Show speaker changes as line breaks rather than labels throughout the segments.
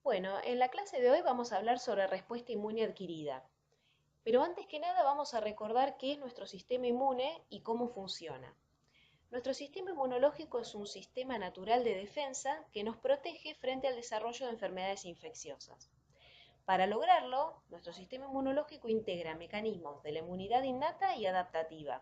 Bueno, en la clase de hoy vamos a hablar sobre respuesta inmune adquirida, pero antes que nada vamos a recordar qué es nuestro sistema inmune y cómo funciona. Nuestro sistema inmunológico es un sistema natural de defensa que nos protege frente al desarrollo de enfermedades infecciosas. Para lograrlo, nuestro sistema inmunológico integra mecanismos de la inmunidad innata y adaptativa.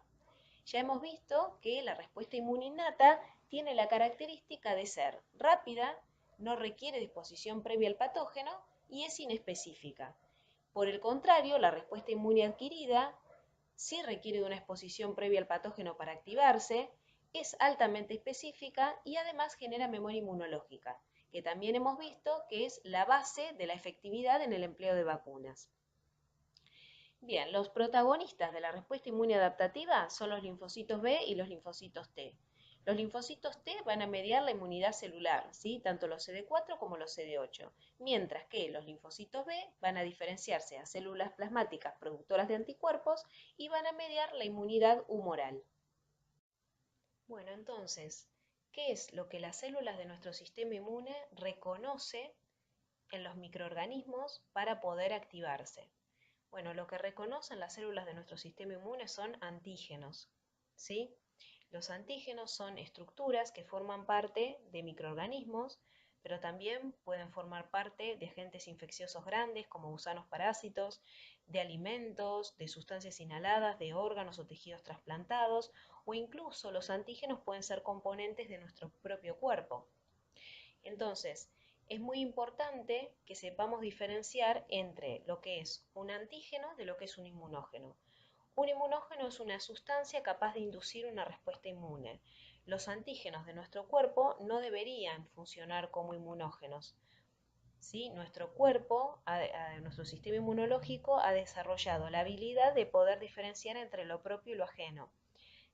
Ya hemos visto que la respuesta inmune innata tiene la característica de ser rápida, no requiere disposición previa al patógeno y es inespecífica. Por el contrario, la respuesta inmune adquirida sí requiere de una exposición previa al patógeno para activarse, es altamente específica y además genera memoria inmunológica, que también hemos visto que es la base de la efectividad en el empleo de vacunas. Bien, los protagonistas de la respuesta inmune adaptativa son los linfocitos B y los linfocitos T. Los linfocitos T van a mediar la inmunidad celular, ¿sí? Tanto los CD4 como los CD8, mientras que los linfocitos B van a diferenciarse a células plasmáticas productoras de anticuerpos y van a mediar la inmunidad humoral. Bueno, entonces, ¿qué es lo que las células de nuestro sistema inmune reconoce en los microorganismos para poder activarse? Bueno, lo que reconocen las células de nuestro sistema inmune son antígenos, ¿sí? Los antígenos son estructuras que forman parte de microorganismos, pero también pueden formar parte de agentes infecciosos grandes como gusanos parásitos, de alimentos, de sustancias inhaladas, de órganos o tejidos trasplantados, o incluso los antígenos pueden ser componentes de nuestro propio cuerpo. Entonces, es muy importante que sepamos diferenciar entre lo que es un antígeno de lo que es un inmunógeno. Un inmunógeno es una sustancia capaz de inducir una respuesta inmune. Los antígenos de nuestro cuerpo no deberían funcionar como inmunógenos, ¿sí? Nuestro cuerpo, nuestro sistema inmunológico ha desarrollado la habilidad de poder diferenciar entre lo propio y lo ajeno.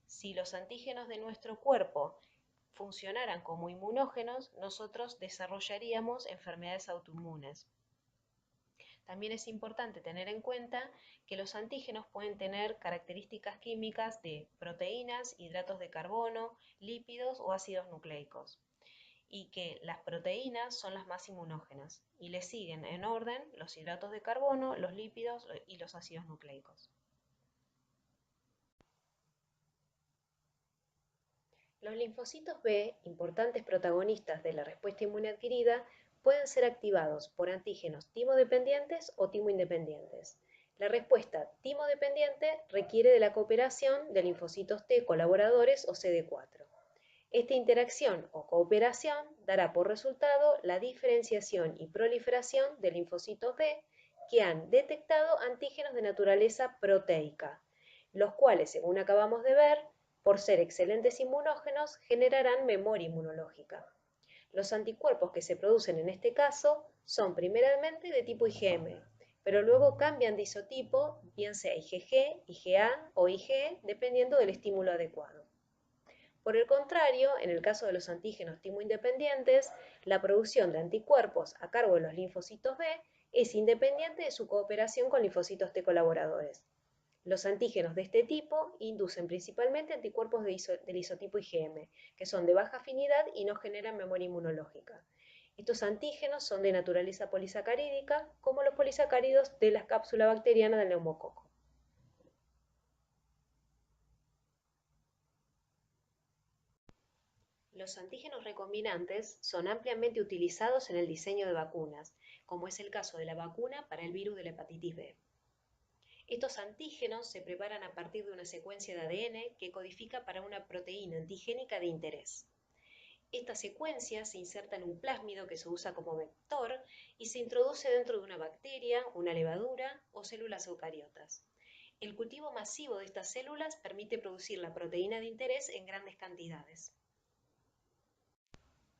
Si los antígenos de nuestro cuerpo funcionaran como inmunógenos, nosotros desarrollaríamos enfermedades autoinmunes. También es importante tener en cuenta que los antígenos pueden tener características químicas de proteínas, hidratos de carbono, lípidos o ácidos nucleicos, y que las proteínas son las más inmunógenas, y le siguen en orden los hidratos de carbono, los lípidos y los ácidos nucleicos. Los linfocitos B, importantes protagonistas de la respuesta inmune adquirida, pueden ser activados por antígenos timodependientes o timoindependientes. La respuesta timodependiente requiere de la cooperación de linfocitos T colaboradores o CD4. Esta interacción o cooperación dará por resultado la diferenciación y proliferación de linfocitos B que han detectado antígenos de naturaleza proteica, los cuales, según acabamos de ver, por ser excelentes inmunógenos, generarán memoria inmunológica. Los anticuerpos que se producen en este caso son primeramente de tipo IgM, pero luego cambian de isotipo, bien sea IgG, IgA o IgE, dependiendo del estímulo adecuado. Por el contrario, en el caso de los antígenos timoindependientes, la producción de anticuerpos a cargo de los linfocitos B es independiente de su cooperación con linfocitos T colaboradores. Los antígenos de este tipo inducen principalmente anticuerpos del isotipo IgM, que son de baja afinidad y no generan memoria inmunológica. Estos antígenos son de naturaleza polisacarídica, como los polisacáridos de la cápsula bacteriana del neumococo. Los antígenos recombinantes son ampliamente utilizados en el diseño de vacunas, como es el caso de la vacuna para el virus de la hepatitis B. Estos antígenos se preparan a partir de una secuencia de ADN que codifica para una proteína antigénica de interés. Esta secuencia se inserta en un plásmido que se usa como vector y se introduce dentro de una bacteria, una levadura o células eucariotas. El cultivo masivo de estas células permite producir la proteína de interés en grandes cantidades.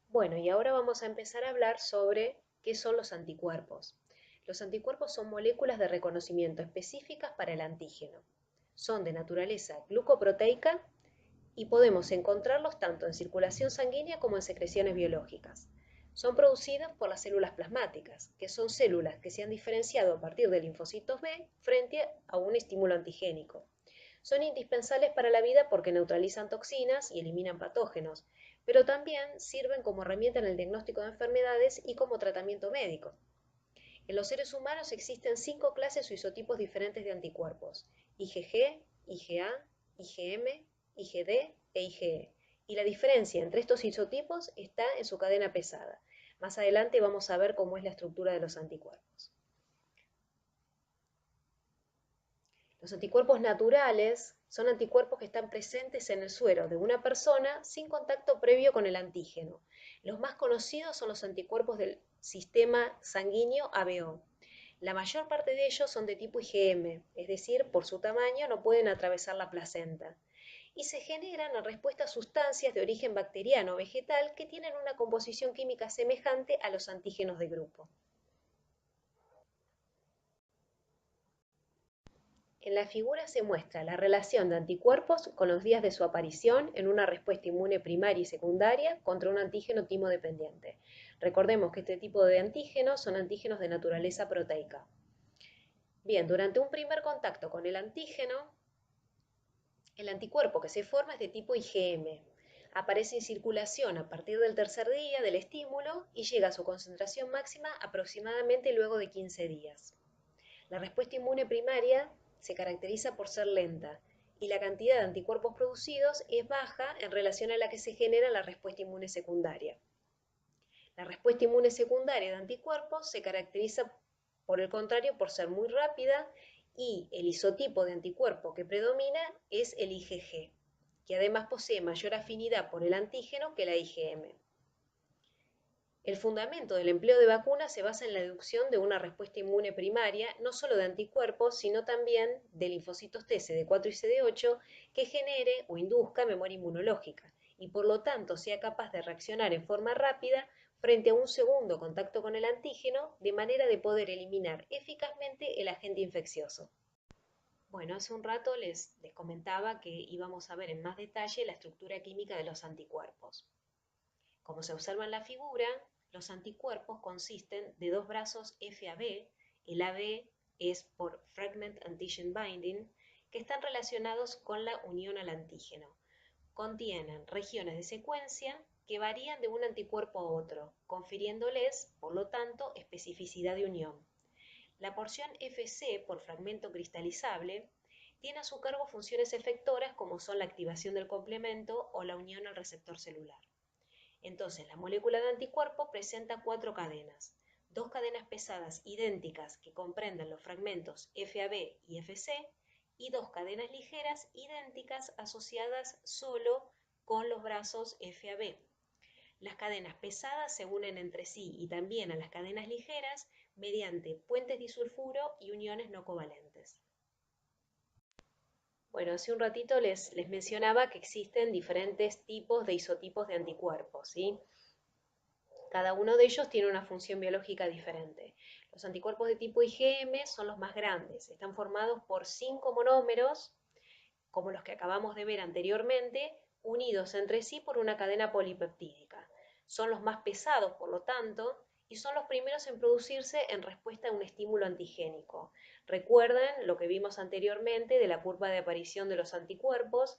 Bueno, y ahora vamos a empezar a hablar sobre qué son los anticuerpos. Los anticuerpos son moléculas de reconocimiento específicas para el antígeno. Son de naturaleza glucoproteica y podemos encontrarlos tanto en circulación sanguínea como en secreciones biológicas. Son producidos por las células plasmáticas, que son células que se han diferenciado a partir de linfocitos B frente a un estímulo antigénico. Son indispensables para la vida porque neutralizan toxinas y eliminan patógenos, pero también sirven como herramienta en el diagnóstico de enfermedades y como tratamiento médico. En los seres humanos existen 5 clases o isotipos diferentes de anticuerpos: IgG, IgA, IgM, IgD e IgE. Y la diferencia entre estos isotipos está en su cadena pesada. Más adelante vamos a ver cómo es la estructura de los anticuerpos. Los anticuerpos naturales son anticuerpos que están presentes en el suero de una persona sin contacto previo con el antígeno. Los más conocidos son los anticuerpos del sistema sanguíneo ABO. La mayor parte de ellos son de tipo IgM, es decir, por su tamaño no pueden atravesar la placenta, y se generan en respuesta a sustancias de origen bacteriano o vegetal que tienen una composición química semejante a los antígenos de grupo. En la figura se muestra la relación de anticuerpos con los días de su aparición en una respuesta inmune primaria y secundaria contra un antígeno timo-dependiente. Recordemos que este tipo de antígenos son antígenos de naturaleza proteica. Bien, durante un primer contacto con el antígeno, el anticuerpo que se forma es de tipo IgM. Aparece en circulación a partir del tercer día del estímulo y llega a su concentración máxima aproximadamente luego de 15 días. La respuesta inmune primaria se caracteriza por ser lenta y la cantidad de anticuerpos producidos es baja en relación a la que se genera la respuesta inmune secundaria. La respuesta inmune secundaria de anticuerpos se caracteriza, por el contrario, por ser muy rápida y el isotipo de anticuerpo que predomina es el IgG, que además posee mayor afinidad por el antígeno que la IgM. El fundamento del empleo de vacunas se basa en la inducción de una respuesta inmune primaria, no solo de anticuerpos, sino también de linfocitos T, CD4 y CD8, que genere o induzca memoria inmunológica y por lo tanto sea capaz de reaccionar en forma rápida frente a un segundo contacto con el antígeno, de manera de poder eliminar eficazmente el agente infeccioso. Bueno, hace un rato les comentaba que íbamos a ver en más detalle la estructura química de los anticuerpos. Como se observa en la figura, los anticuerpos consisten de dos brazos FAB. El AB es por Fragment Antigen Binding, que están relacionados con la unión al antígeno. Contienen regiones de secuencia que varían de un anticuerpo a otro, confiriéndoles, por lo tanto, especificidad de unión. La porción FC, por fragmento cristalizable, tiene a su cargo funciones efectoras como son la activación del complemento o la unión al receptor celular. Entonces, la molécula de anticuerpo presenta 4 cadenas, 2 cadenas pesadas idénticas que comprenden los fragmentos FAB y FC, y 2 cadenas ligeras idénticas asociadas solo con los brazos FAB. Las cadenas pesadas se unen entre sí y también a las cadenas ligeras mediante puentes disulfuro y uniones no covalentes. Bueno, hace un ratito les mencionaba que existen diferentes tipos de isotipos de anticuerpos, ¿sí? Cada uno de ellos tiene una función biológica diferente. Los anticuerpos de tipo IgM son los más grandes, están formados por 5 monómeros, como los que acabamos de ver anteriormente, unidos entre sí por una cadena polipeptídica. Son los más pesados, por lo tanto, y son los primeros en producirse en respuesta a un estímulo antigénico. Recuerden lo que vimos anteriormente de la curva de aparición de los anticuerpos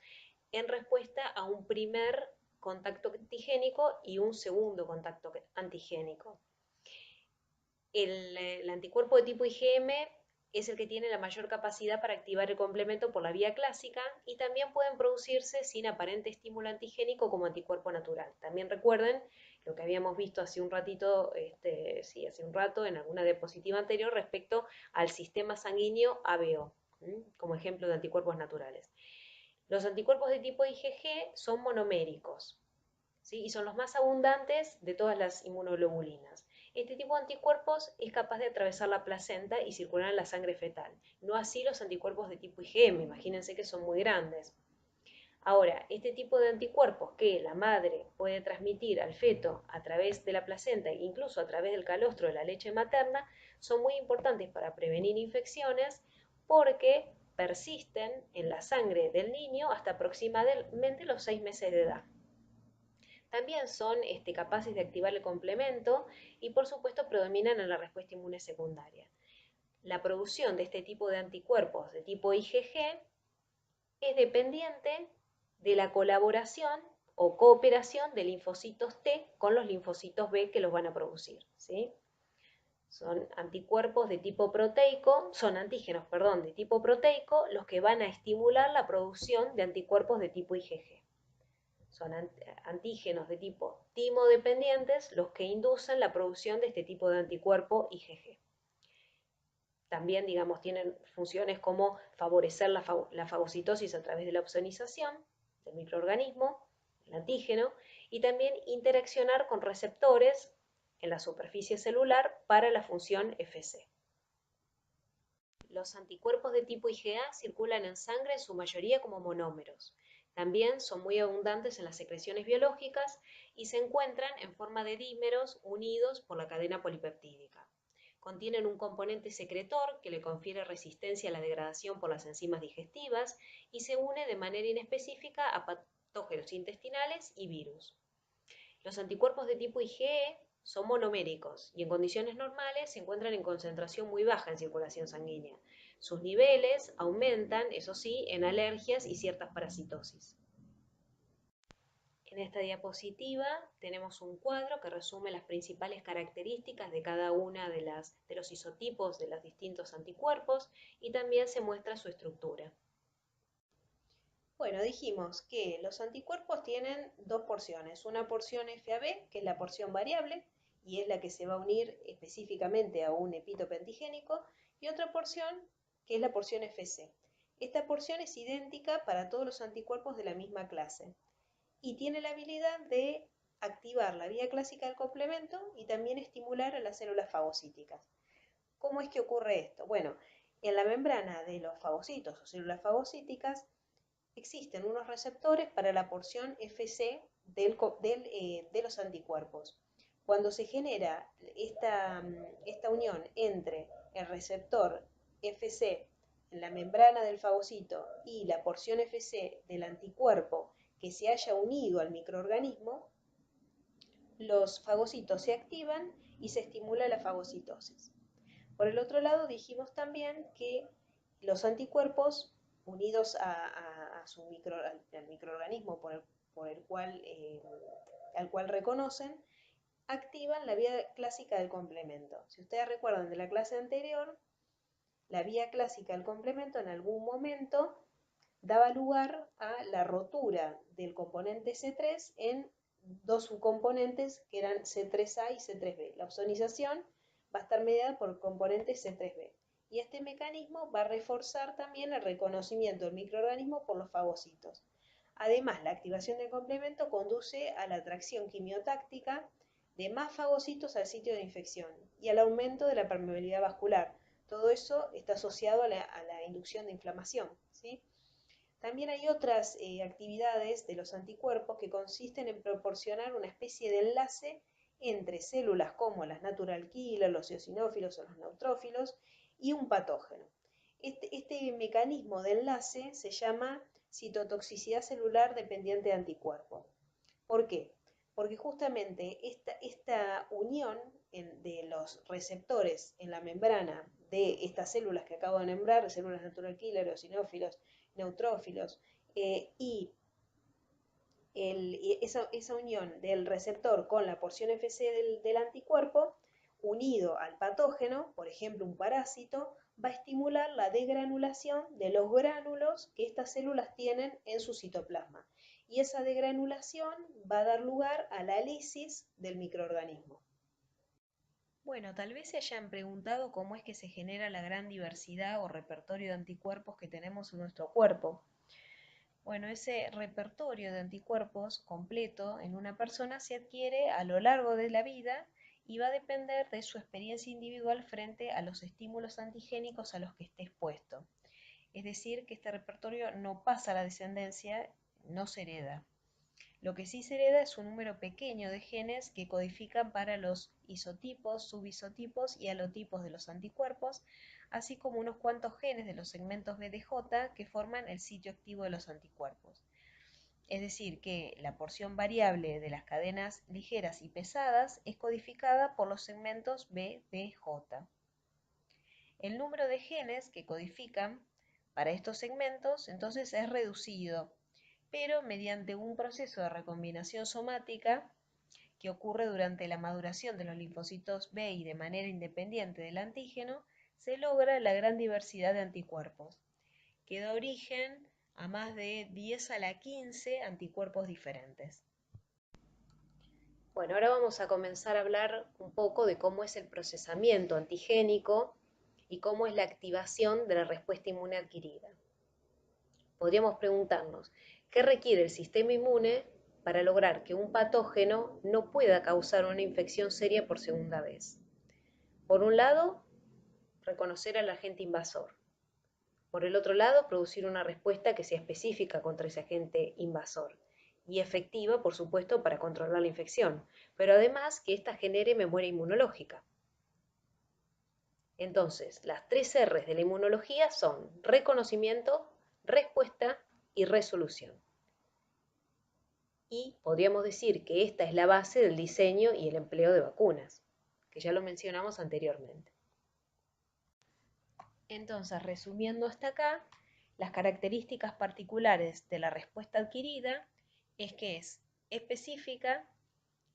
en respuesta a un primer contacto antigénico y un segundo contacto antigénico. El anticuerpo de tipo IgM es el que tiene la mayor capacidad para activar el complemento por la vía clásica y también pueden producirse sin aparente estímulo antigénico como anticuerpo natural. También recuerden lo que habíamos visto hace un ratito, hace un rato en alguna diapositiva anterior respecto al sistema sanguíneo ABO, como ejemplo de anticuerpos naturales. Los anticuerpos de tipo IgG son monoméricos, ¿sí? Y son los más abundantes de todas las inmunoglobulinas. Este tipo de anticuerpos es capaz de atravesar la placenta y circular en la sangre fetal. No así los anticuerpos de tipo IgM, imagínense que son muy grandes. Ahora, este tipo de anticuerpos que la madre puede transmitir al feto a través de la placenta e incluso a través del calostro de la leche materna son muy importantes para prevenir infecciones porque persisten en la sangre del niño hasta aproximadamente los 6 meses de edad. También son capaces de activar el complemento y por supuesto predominan en la respuesta inmune secundaria. La producción de este tipo de anticuerpos de tipo IgG es dependiente de la colaboración o cooperación de linfocitos T con los linfocitos B que los van a producir, ¿sí? Son anticuerpos de tipo proteico, son antígenos, perdón, de tipo proteico los que van a estimular la producción de anticuerpos de tipo IgG. Son antígenos de tipo timo-dependientes los que inducen la producción de este tipo de anticuerpo IgG. También, digamos, tienen funciones como favorecer la fagocitosis a través de la opsonización del microorganismo, el antígeno, y también interaccionar con receptores en la superficie celular para la función Fc. Los anticuerpos de tipo IgA circulan en sangre en su mayoría como monómeros. También son muy abundantes en las secreciones biológicas y se encuentran en forma de dímeros unidos por la cadena polipeptídica. Contienen un componente secretor que le confiere resistencia a la degradación por las enzimas digestivas y se une de manera inespecífica a patógenos intestinales y virus. Los anticuerpos de tipo IgE son monoméricos y en condiciones normales se encuentran en concentración muy baja en circulación sanguínea. Sus niveles aumentan, eso sí, en alergias y ciertas parasitosis. En esta diapositiva tenemos un cuadro que resume las principales características de cada una de los isotipos de los distintos anticuerpos y también se muestra su estructura. Bueno, dijimos que los anticuerpos tienen dos porciones, una porción FAB, que es la porción variable, y es la que se va a unir específicamente a un epítope antigénico, y otra porción que es la porción FC. Esta porción es idéntica para todos los anticuerpos de la misma clase y tiene la habilidad de activar la vía clásica del complemento y también estimular a las células fagocíticas. ¿Cómo es que ocurre esto? Bueno, en la membrana de los fagocitos o células fagocíticas existen unos receptores para la porción Fc de los anticuerpos. Cuando se genera esta unión entre el receptor Fc en la membrana del fagocito y la porción Fc del anticuerpo que se haya unido al microorganismo, los fagocitos se activan y se estimula la fagocitosis. Por el otro lado, dijimos también que los anticuerpos unidos al microorganismo al cual reconocen, activan la vía clásica del complemento. Si ustedes recuerdan de la clase anterior, la vía clásica del complemento en algún momento daba lugar a la rotura del componente C3 en dos subcomponentes que eran C3A y C3B. La opsonización va a estar mediada por el componente C3B. Y este mecanismo va a reforzar también el reconocimiento del microorganismo por los fagocitos. Además, la activación del complemento conduce a la atracción quimiotáctica de más fagocitos al sitio de infección y al aumento de la permeabilidad vascular. Todo eso está asociado a la inducción de inflamación, ¿sí? También hay otras actividades de los anticuerpos que consisten en proporcionar una especie de enlace entre células como las natural killer, los eosinófilos o los neutrófilos y un patógeno. Este mecanismo de enlace se llama citotoxicidad celular dependiente de anticuerpos. ¿Por qué? Porque justamente esta unión de los receptores en la membrana de estas células que acabo de nombrar, células natural killer, eosinófilos, neutrófilos, y esa unión del receptor con la porción Fc del anticuerpo, unido al patógeno, por ejemplo un parásito, va a estimular la degranulación de los gránulos que estas células tienen en su citoplasma. Y esa degranulación va a dar lugar a la lisis del microorganismo. Bueno, tal vez se hayan preguntado cómo es que se genera la gran diversidad o repertorio de anticuerpos que tenemos en nuestro cuerpo. Bueno, ese repertorio de anticuerpos completo en una persona se adquiere a lo largo de la vida y va a depender de su experiencia individual frente a los estímulos antigénicos a los que esté expuesto. Es decir, que este repertorio no pasa a la descendencia, no se hereda. Lo que sí se hereda es un número pequeño de genes que codifican para los isotipos, subisotipos y alotipos de los anticuerpos, así como unos cuantos genes de los segmentos B de J que forman el sitio activo de los anticuerpos. Es decir, que la porción variable de las cadenas ligeras y pesadas es codificada por los segmentos B, B, J. El número de genes que codifican para estos segmentos, entonces es reducido, pero mediante un proceso de recombinación somática que ocurre durante la maduración de los linfocitos B y de manera independiente del antígeno, se logra la gran diversidad de anticuerpos, que da origen a más de 10 a la 15 anticuerpos diferentes. Bueno, ahora vamos a comenzar a hablar un poco de cómo es el procesamiento antigénico y cómo es la activación de la respuesta inmune adquirida. Podríamos preguntarnos, ¿qué requiere el sistema inmune para lograr que un patógeno no pueda causar una infección seria por segunda vez? Por un lado, reconocer al agente invasor. Por el otro lado, producir una respuesta que sea específica contra ese agente invasor y efectiva, por supuesto, para controlar la infección, pero además que ésta genere memoria inmunológica. Entonces, las 3 R's de la inmunología son reconocimiento, respuesta y resolución. Y podríamos decir que esta es la base del diseño y el empleo de vacunas, que ya lo mencionamos anteriormente. Entonces, resumiendo hasta acá, las características particulares de la respuesta adquirida es que es específica,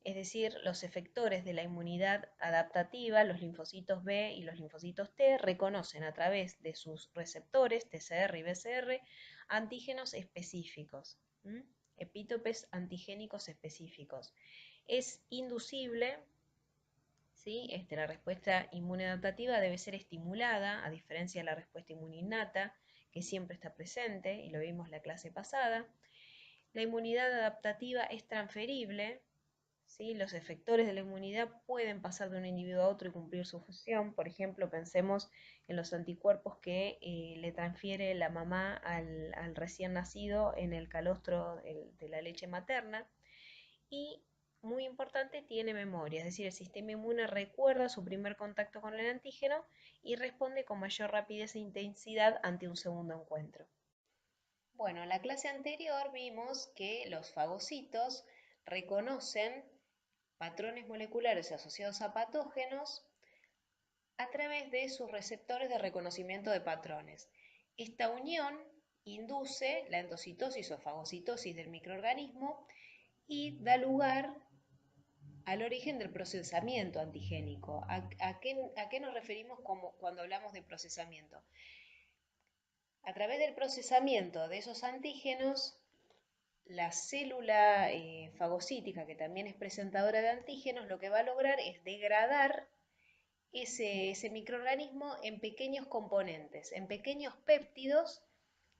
es decir, los efectores de la inmunidad adaptativa, los linfocitos B y los linfocitos T, reconocen a través de sus receptores, TCR y BCR, antígenos específicos, epítopes antigénicos específicos. Es inducible, ¿sí? La respuesta inmune adaptativa debe ser estimulada, a diferencia de la respuesta inmune innata, que siempre está presente, y lo vimos la clase pasada. La inmunidad adaptativa es transferible, ¿sí? Los efectores de la inmunidad pueden pasar de un individuo a otro y cumplir su función. Por ejemplo, pensemos en los anticuerpos que le transfiere la mamá al recién nacido en el calostro de la leche materna. Y, muy importante, tiene memoria, es decir, el sistema inmune recuerda su primer contacto con el antígeno y responde con mayor rapidez e intensidad ante un segundo encuentro. Bueno, en la clase anterior vimos que los fagocitos reconocen patrones moleculares asociados a patógenos a través de sus receptores de reconocimiento de patrones. Esta unión induce la endocitosis o fagocitosis del microorganismo y da lugar al origen del procesamiento antigénico. ¿A qué nos referimos cuando hablamos de procesamiento? A través del procesamiento de esos antígenos, la célula fagocítica, que también es presentadora de antígenos, lo que va a lograr es degradar ese microorganismo en pequeños componentes, en pequeños péptidos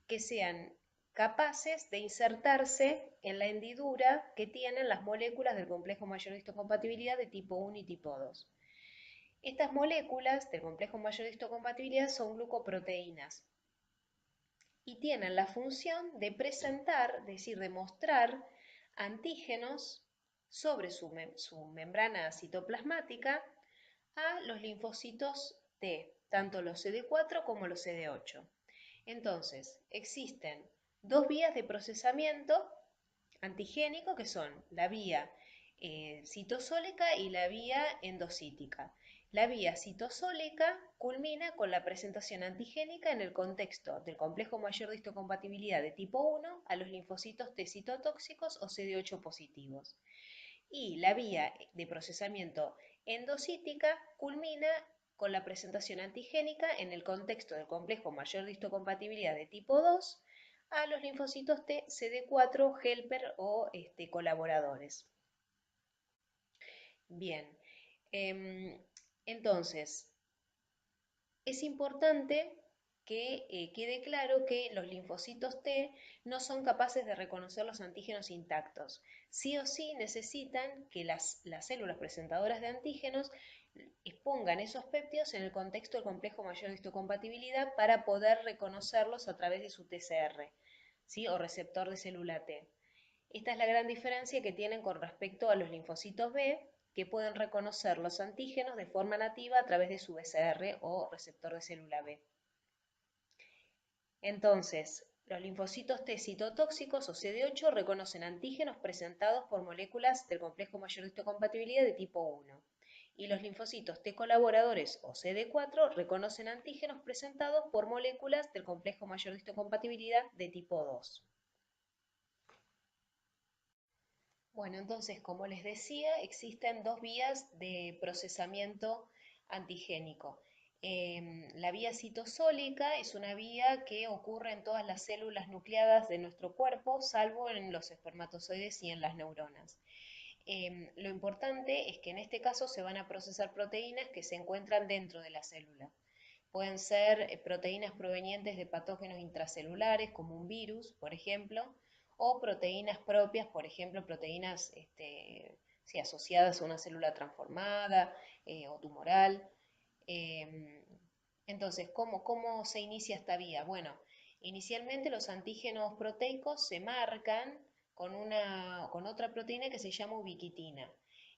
que sean capaces de insertarse en la hendidura que tienen las moléculas del complejo mayor de histocompatibilidad de tipo 1 y tipo 2. Estas moléculas del complejo mayor de histocompatibilidad son glucoproteínas y tienen la función de presentar, es decir, de mostrar antígenos sobre su membrana citoplasmática a los linfocitos T, tanto los CD4 como los CD8. Entonces, existen dos vías de procesamiento antigénico que son la vía citosólica y la vía endocítica. La vía citosólica culmina con la presentación antigénica en el contexto del complejo mayor de histocompatibilidad de tipo 1 a los linfocitos T citotóxicos o CD8 positivos. Y la vía de procesamiento endocítica culmina con la presentación antigénica en el contexto del complejo mayor de histocompatibilidad de tipo 2 a los linfocitos T CD4 helper o colaboradores. Bien, entonces es importante que quede claro que los linfocitos T no son capaces de reconocer los antígenos intactos. Sí o sí necesitan que las células presentadoras de antígenos expongan esos péptidos en el contexto del complejo mayor de histocompatibilidad para poder reconocerlos a través de su TCR, ¿sí? O receptor de célula T. Esta es la gran diferencia que tienen con respecto a los linfocitos B, que pueden reconocer los antígenos de forma nativa a través de su BCR o receptor de célula B. Entonces, los linfocitos T citotóxicos o CD8 reconocen antígenos presentados por moléculas del complejo mayor de histocompatibilidad de tipo 1 y los linfocitos T colaboradores o CD4 reconocen antígenos presentados por moléculas del complejo mayor de histocompatibilidad de tipo 2. Bueno, entonces, como les decía, existen dos vías de procesamiento antigénico. La vía citosólica es una vía que ocurre en todas las células nucleadas de nuestro cuerpo, salvo en los espermatozoides y en las neuronas. Lo importante es que en este caso se van a procesar proteínas que se encuentran dentro de la célula. Pueden ser proteínas provenientes de patógenos intracelulares, como un virus, por ejemplo, o proteínas propias, por ejemplo, proteínas sí, asociadas a una célula transformada o tumoral. Eh, entonces, ¿cómo se inicia esta vía? Bueno, inicialmente los antígenos proteicos se marcan con otra proteína que se llama ubiquitina.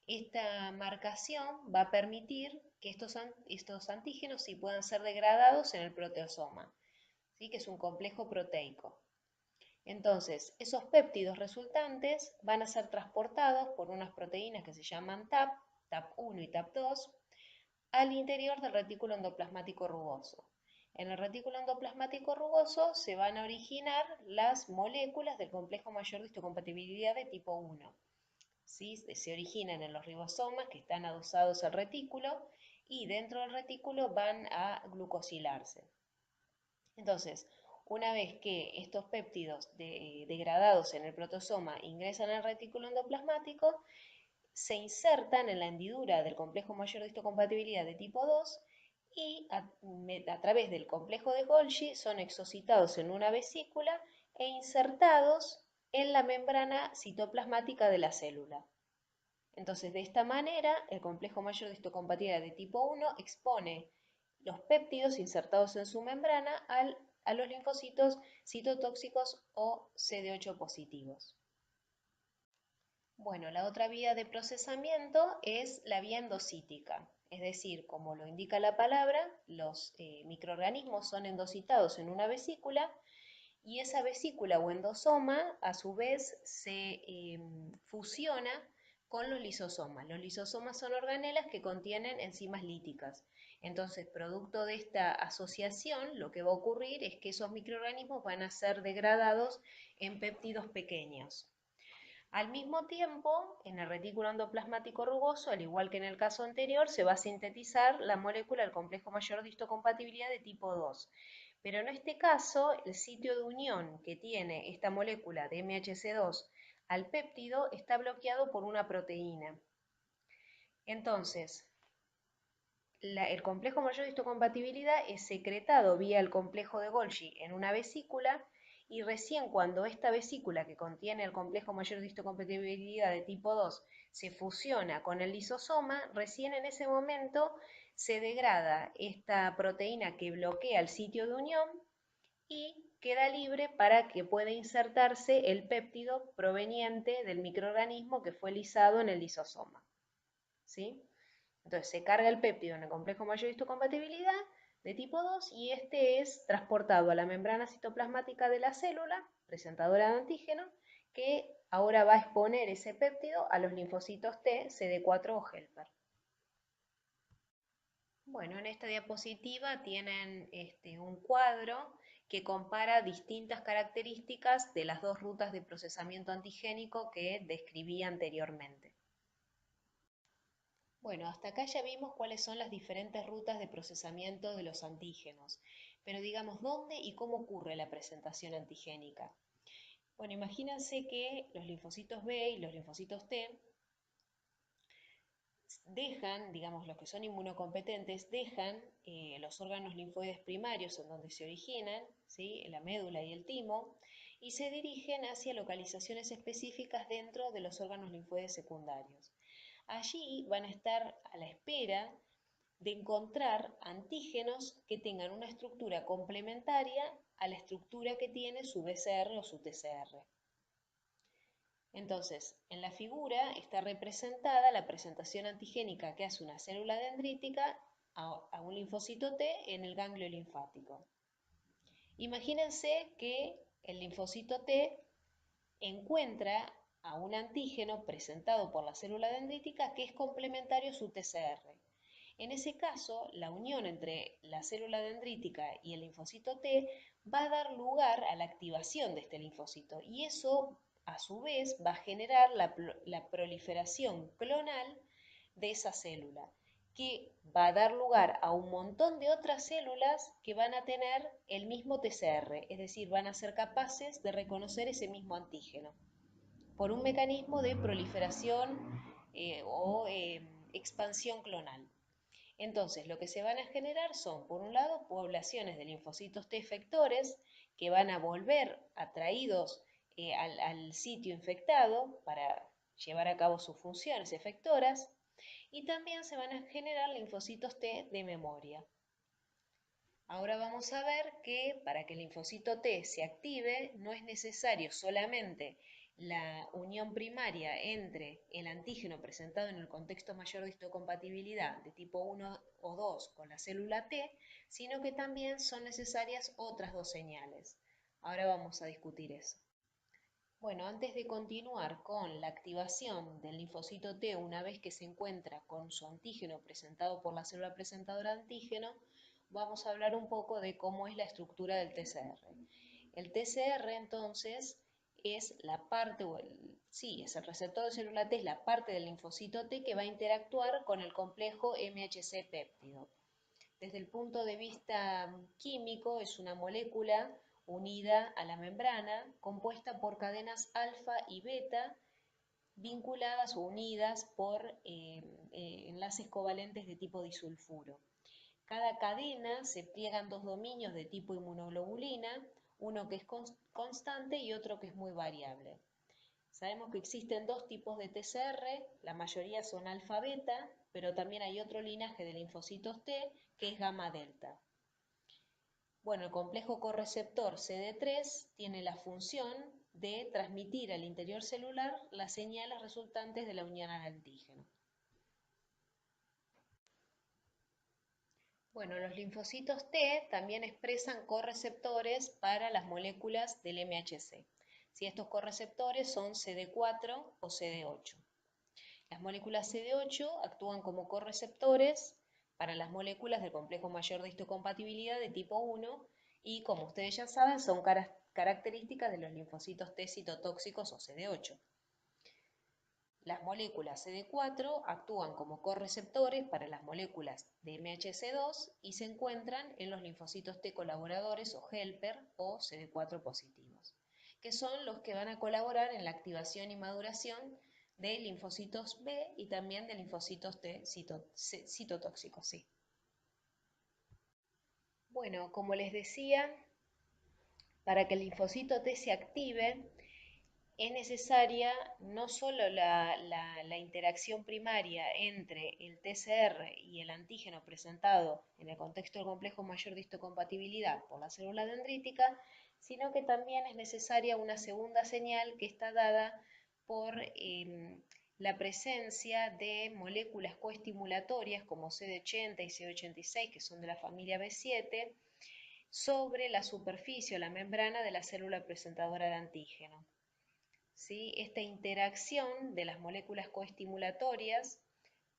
Esta marcación va a permitir que estos antígenos sí puedan ser degradados en el proteosoma, ¿sí? Que es un complejo proteico. Entonces, esos péptidos resultantes van a ser transportados por unas proteínas que se llaman TAP, TAP1 y TAP2, al interior del retículo endoplasmático rugoso. En el retículo endoplasmático rugoso se van a originar las moléculas del complejo mayor de histocompatibilidad de tipo 1. ¿Sí? Se originan en los ribosomas que están adosados al retículo y dentro del retículo van a glucosilarse. Entonces, una vez que estos péptidos degradados en el protosoma ingresan al retículo endoplasmático, se insertan en la hendidura del complejo mayor de histocompatibilidad de tipo 2 y a través del complejo de Golgi son exocitados en una vesícula e insertados en la membrana citoplasmática de la célula. Entonces, de esta manera, el complejo mayor de histocompatibilidad de tipo 1 expone los péptidos insertados en su membrana a los linfocitos citotóxicos o CD8 positivos. Bueno, la otra vía de procesamiento es la vía endocítica, es decir, como lo indica la palabra, los microorganismos son endocitados en una vesícula y esa vesícula o endosoma a su vez se fusiona con los lisosomas. Los lisosomas son organelas que contienen enzimas líticas. Entonces, producto de esta asociación, lo que va a ocurrir es que esos microorganismos van a ser degradados en péptidos pequeños. Al mismo tiempo, en el retículo endoplasmático rugoso, al igual que en el caso anterior, se va a sintetizar la molécula del complejo mayor de histocompatibilidad de tipo 2. Pero en este caso, el sitio de unión que tiene esta molécula de MHC2 al péptido está bloqueado por una proteína. Entonces, el complejo mayor de histocompatibilidad es secretado vía el complejo de Golgi en una vesícula y recién cuando esta vesícula que contiene el complejo mayor de histocompatibilidad de tipo 2 se fusiona con el lisosoma, recién en ese momento se degrada esta proteína que bloquea el sitio de unión y queda libre para que pueda insertarse el péptido proveniente del microorganismo que fue lisado en el lisosoma. ¿Sí? Entonces se carga el péptido en el complejo mayor de histocompatibilidad de tipo 2 y este es transportado a la membrana citoplasmática de la célula, presentadora de antígeno, que ahora va a exponer ese péptido a los linfocitos T, CD4 o helper. Bueno, en esta diapositiva tienen un cuadro que compara distintas características de las dos rutas de procesamiento antigénico que describí anteriormente. Bueno, hasta acá ya vimos cuáles son las diferentes rutas de procesamiento de los antígenos, pero digamos, ¿dónde y cómo ocurre la presentación antigénica? Bueno, imagínense que los linfocitos B y los linfocitos T dejan, digamos, los que son inmunocompetentes, dejan los órganos linfoides primarios en donde se originan, ¿sí? La médula y el timo, y se dirigen hacia localizaciones específicas dentro de los órganos linfoides secundarios. Allí van a estar a la espera de encontrar antígenos que tengan una estructura complementaria a la estructura que tiene su BCR o su TCR. Entonces, en la figura está representada la presentación antigénica que hace una célula dendrítica a un linfocito T en el ganglio linfático. Imagínense que el linfocito T encuentra a un antígeno presentado por la célula dendrítica que es complementario a su TCR. En ese caso, la unión entre la célula dendrítica y el linfocito T va a dar lugar a la activación de este linfocito y eso a su vez va a generar la proliferación clonal de esa célula, que va a dar lugar a un montón de otras células que van a tener el mismo TCR, es decir, van a ser capaces de reconocer ese mismo antígeno por un mecanismo de proliferación o expansión clonal. Entonces, lo que se van a generar son, por un lado, poblaciones de linfocitos T efectores que van a volver atraídos al sitio infectado para llevar a cabo sus funciones efectoras, y también se van a generar linfocitos T de memoria. Ahora vamos a ver que para que el linfocito T se active no es necesario solamente la unión primaria entre el antígeno presentado en el contexto mayor de histocompatibilidad de tipo 1 o 2 con la célula T, sino que también son necesarias otras dos señales. Ahora vamos a discutir eso. Bueno, antes de continuar con la activación del linfocito T una vez que se encuentra con su antígeno presentado por la célula presentadora de antígeno, vamos a hablar un poco de cómo es la estructura del TCR. El TCR entonces es la parte, es el receptor de célula T, es la parte del linfocito T que va a interactuar con el complejo MHC péptido. Desde el punto de vista químico es una molécula unida a la membrana, compuesta por cadenas alfa y beta, vinculadas o unidas por enlaces covalentes de tipo disulfuro. Cada cadena se pliega en dos dominios de tipo inmunoglobulina, uno que es constante y otro que es muy variable. Sabemos que existen dos tipos de TCR, la mayoría son alfa-beta, pero también hay otro linaje de linfocitos T que es gamma-delta. Bueno, el complejo correceptor CD3 tiene la función de transmitir al interior celular las señales resultantes de la unión al antígeno. Bueno, los linfocitos T también expresan correceptores para las moléculas del MHC. Si estos correceptores son CD4 o CD8. Las moléculas CD8 actúan como correceptores para las moléculas del complejo mayor de histocompatibilidad de tipo 1 y, como ustedes ya saben, son características de los linfocitos T citotóxicos o CD8. Las moléculas CD4 actúan como correceptores para las moléculas de MHC2 y se encuentran en los linfocitos T colaboradores o helper o CD4 positivos, que son los que van a colaborar en la activación y maduración de linfocitos B y también de linfocitos T citotóxicos. Sí. Bueno, como les decía, para que el linfocito T se active, es necesaria no solo la interacción primaria entre el TCR y el antígeno presentado en el contexto del complejo mayor de histocompatibilidad por la célula dendrítica, sino que también es necesaria una segunda señal que está dada por la presencia de moléculas coestimulatorias como CD80 y CD86, que son de la familia B7, sobre la superficie o la membrana de la célula presentadora de antígeno. ¿Sí? Esta interacción de las moléculas coestimulatorias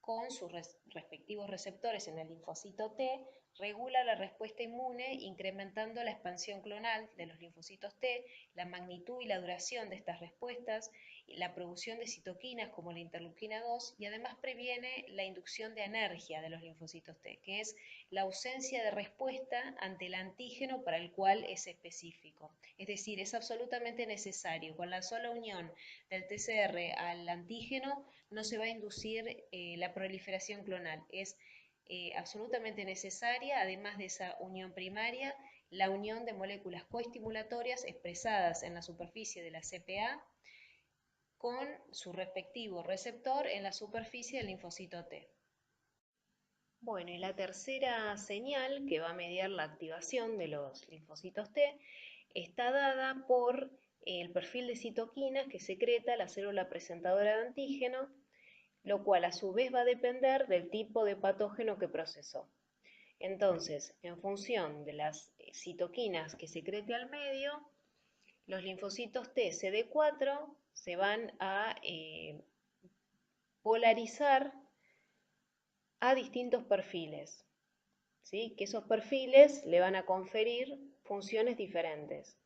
con sus respectivos receptores en el linfocito T regula la respuesta inmune, incrementando la expansión clonal de los linfocitos T, la magnitud y la duración de estas respuestas, la producción de citoquinas como la interleuquina 2 y además previene la inducción de anergia de los linfocitos T, que es la ausencia de respuesta ante el antígeno para el cual es específico. Es decir, es absolutamente necesario, con la sola unión del TCR al antígeno no se va a inducir la proliferación clonal. Es absolutamente necesaria, además de esa unión primaria, la unión de moléculas coestimulatorias expresadas en la superficie de la CPA con su respectivo receptor en la superficie del linfocito T. Bueno, y la tercera señal que va a mediar la activación de los linfocitos T está dada por el perfil de citoquinas que secreta la célula presentadora de antígeno, lo cual a su vez va a depender del tipo de patógeno que procesó. Entonces, en función de las citoquinas que secrete al medio, Los linfocitos T CD4 se van a polarizar a distintos perfiles, ¿sí? Que esos perfiles le van a conferir funciones diferentes.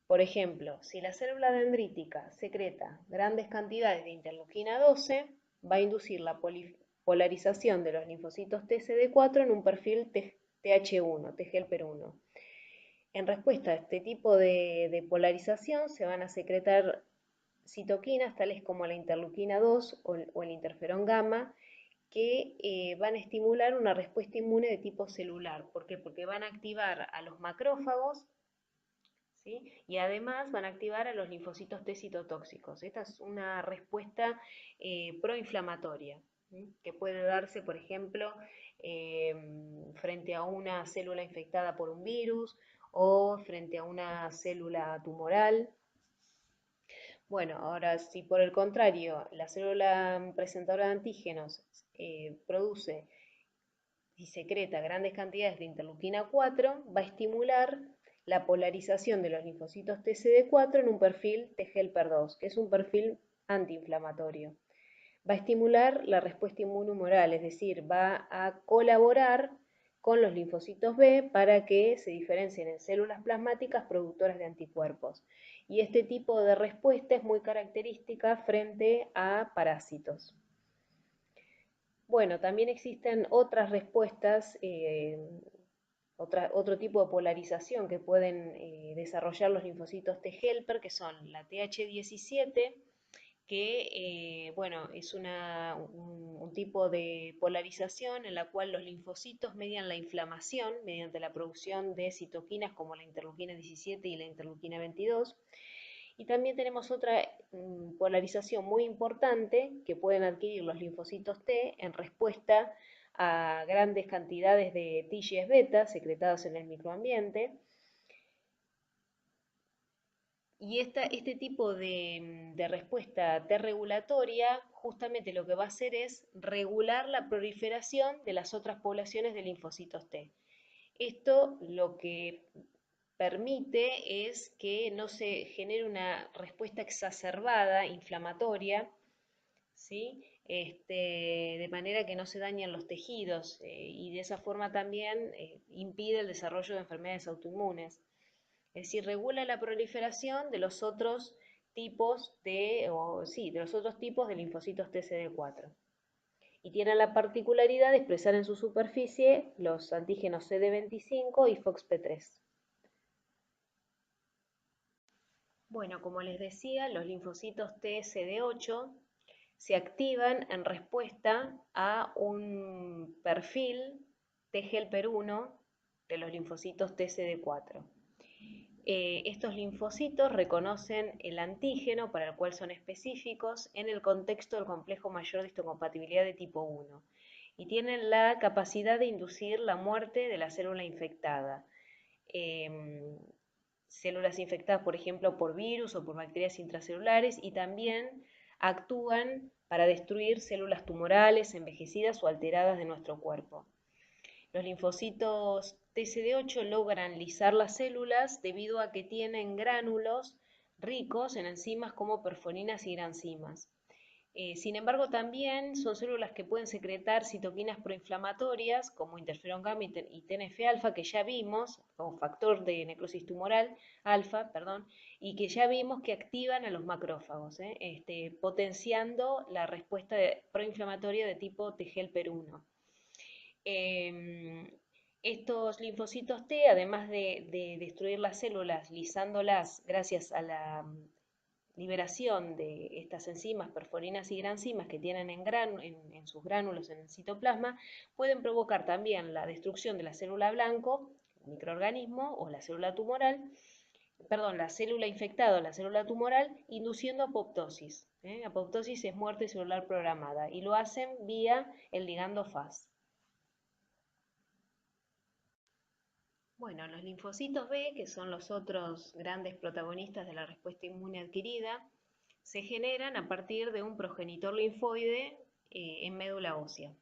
Por ejemplo, si la célula dendrítica secreta grandes cantidades de interleuquina 12, va a inducir la polarización de los linfocitos TCD4 en un perfil TH1, T-helper1. En respuesta a este tipo de polarización se van a secretar citoquinas tales como la interleuquina 2 o el interferón gamma, que van a estimular una respuesta inmune de tipo celular. ¿Por qué? Porque van a activar a los macrófagos, ¿sí? Y además van a activar a los linfocitos T citotóxicos. Esta es una respuesta proinflamatoria, ¿sí? Que puede darse, por ejemplo, frente a una célula infectada por un virus o frente a una célula tumoral. Bueno, ahora si por el contrario la célula presentadora de antígenos produce y secreta grandes cantidades de interleuquina 4, va a estimular la polarización de los linfocitos TCD4 en un perfil T-helper2, que es un perfil antiinflamatorio. Va a estimular la respuesta inmunohumoral, es decir, va a colaborar con los linfocitos B para que se diferencien en células plasmáticas productoras de anticuerpos. Y este tipo de respuesta es muy característica frente a parásitos. Bueno, también existen otras respuestas, otro tipo de polarización que pueden desarrollar los linfocitos T-helper, que son la TH17, que bueno, es un tipo de polarización en la cual los linfocitos median la inflamación mediante la producción de citoquinas como la interleuquina 17 y la interleuquina 22. Y también tenemos otra polarización muy importante que pueden adquirir los linfocitos T en respuesta a grandes cantidades de TGF beta secretados en el microambiente. Y este tipo de respuesta T regulatoria justamente lo que va a hacer es regular la proliferación de las otras poblaciones de linfocitos T. Esto lo que permite es que no se genere una respuesta exacerbada, inflamatoria, ¿sí? De manera que no se dañen los tejidos y de esa forma también impide el desarrollo de enfermedades autoinmunes. Es decir, regula la proliferación de los otros tipos de los otros tipos de linfocitos TCD4. Y tiene la particularidad de expresar en su superficie los antígenos CD25 y FOXP3. Bueno, como les decía, los linfocitos TCD8 se activan en respuesta a un perfil T-helper1 de los linfocitos TCD4. Estos linfocitos reconocen el antígeno para el cual son específicos en el contexto del complejo mayor de histocompatibilidad de tipo 1 y tienen la capacidad de inducir la muerte de la célula infectada. Células infectadas, por ejemplo, por virus o por bacterias intracelulares, y también actúan para destruir células tumorales, envejecidas o alteradas de nuestro cuerpo. Los linfocitos TCD8 logran lisar las células debido a que tienen gránulos ricos en enzimas como perforinas y granzimas. Sin embargo, también son células que pueden secretar citoquinas proinflamatorias como interferón gamma y TNF-alfa, que ya vimos, como factor de necrosis tumoral, alfa, perdón, y que ya vimos que activan a los macrófagos, potenciando la respuesta proinflamatoria de tipo T-helper1. Estos linfocitos T, además de destruir las células, lisándolas gracias a la liberación de estas enzimas, perforinas y granzimas que tienen en sus gránulos en el citoplasma, pueden provocar también la destrucción de la célula blanco, el microorganismo o la célula tumoral, perdón, la célula infectada o la célula tumoral, induciendo apoptosis. Apoptosis es muerte celular programada y lo hacen vía el ligando Fas. Bueno, los linfocitos B, que son los otros grandes protagonistas de la respuesta inmune adquirida, se generan a partir de un progenitor linfoide en médula ósea.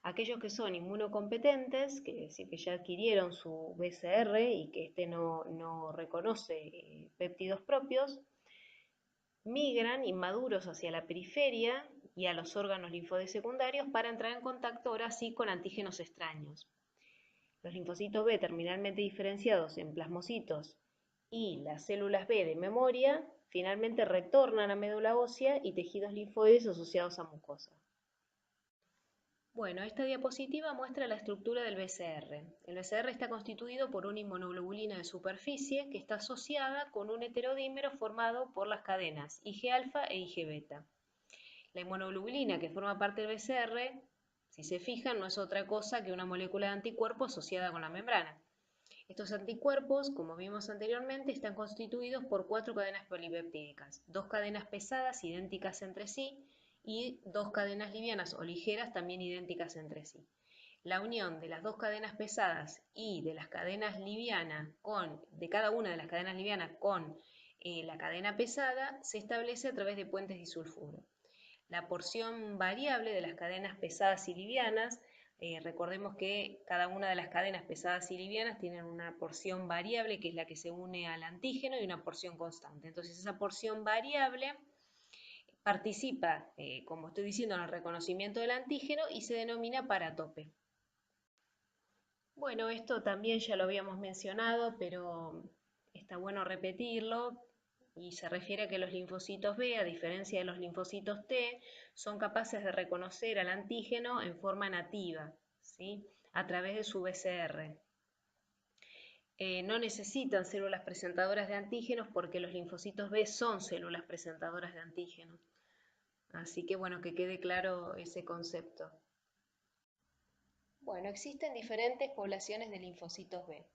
Aquellos que son inmunocompetentes, que es decir, que ya adquirieron su BCR y que este no reconoce péptidos propios, migran inmaduros hacia la periferia y a los órganos linfoides secundarios para entrar en contacto ahora sí con antígenos extraños. Los linfocitos B terminalmente diferenciados en plasmocitos y las células B de memoria finalmente retornan a médula ósea y tejidos linfoides asociados a mucosa. Bueno, esta diapositiva muestra la estructura del BCR. El BCR está constituido por una inmunoglobulina de superficie que está asociada con un heterodímero formado por las cadenas Ig-alfa e Ig-beta. La inmunoglobulina que forma parte del BCR, si se fijan, no es otra cosa que una molécula de anticuerpo asociada con la membrana. Estos anticuerpos, como vimos anteriormente, están constituidos por 4 cadenas polipeptídicas, 2 cadenas pesadas idénticas entre sí y 2 cadenas livianas o ligeras también idénticas entre sí. La unión de las 2 cadenas pesadas y de las cadenas livianas de cada una de las cadenas livianas con la cadena pesada se establece a través de puentes disulfuro. La porción variable de las cadenas pesadas y livianas, recordemos que cada una de las cadenas pesadas y livianas tienen una porción variable que es la que se une al antígeno y una porción constante. Entonces esa porción variable participa, como estoy diciendo, en el reconocimiento del antígeno y se denomina paratope. Bueno, esto también ya lo habíamos mencionado, pero está bueno repetirlo y se refiere a que los linfocitos B, a diferencia de los linfocitos T, son capaces de reconocer al antígeno en forma nativa, ¿sí? A través de su BCR. No necesitan células presentadoras de antígenos porque los linfocitos B son células presentadoras de antígenos. Así que bueno, que quede claro ese concepto. Bueno, existen diferentes poblaciones de linfocitos B.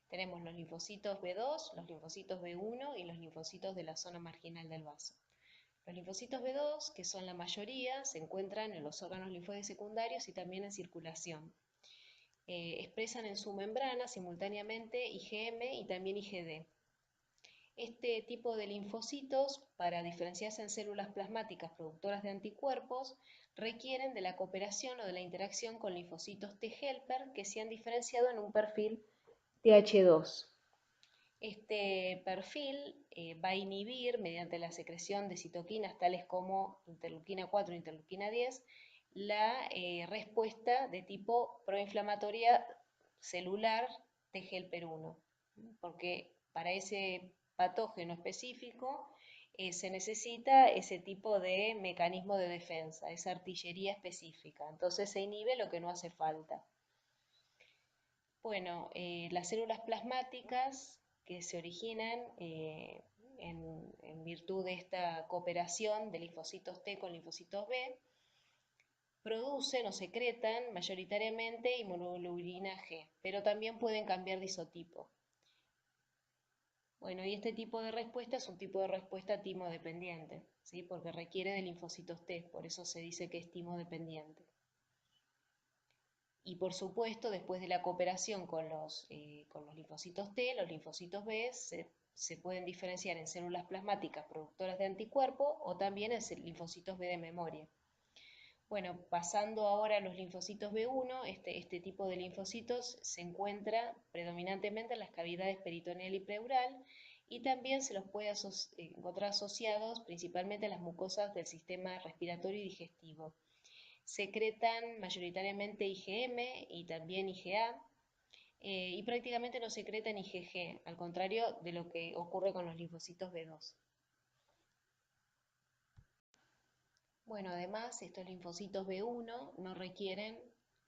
Tenemos los linfocitos B2, los linfocitos B1 y los linfocitos de la zona marginal del vaso. Los linfocitos B2, que son la mayoría, se encuentran en los órganos linfoides secundarios y también en circulación. Expresan en su membrana simultáneamente IgM y también IgD. Este tipo de linfocitos, para diferenciarse en células plasmáticas productoras de anticuerpos, requieren de la cooperación o de la interacción con linfocitos T helper que se han diferenciado en un perfil Th2. Este perfil va a inhibir, mediante la secreción de citoquinas tales como interleuquina 4 e interleuquina 10, la respuesta de tipo proinflamatoria celular T helper 1, porque para ese patógeno específico se necesita ese tipo de mecanismo de defensa, esa artillería específica. Entonces se inhibe lo que no hace falta. Bueno, las células plasmáticas que se originan en virtud de esta cooperación de linfocitos T con linfocitos B, producen o secretan mayoritariamente inmunoglobulina G, pero también pueden cambiar de isotipo. Bueno, y este tipo de respuesta es un tipo de respuesta timo-dependiente, ¿sí? Porque requiere de linfocitos T, por eso se dice que es timo-dependiente. Y por supuesto, después de la cooperación con los linfocitos T, los linfocitos B se pueden diferenciar en células plasmáticas productoras de anticuerpos o también en linfocitos B de memoria. Bueno, pasando ahora a los linfocitos B1, este tipo de linfocitos se encuentra predominantemente en las cavidades peritoneal y pleural y también se los puede encontrar asociados principalmente a las mucosas del sistema respiratorio y digestivo. Secretan mayoritariamente IgM y también IgA y prácticamente no secretan IgG, al contrario de lo que ocurre con los linfocitos B2. Bueno, además, estos linfocitos B1 no requieren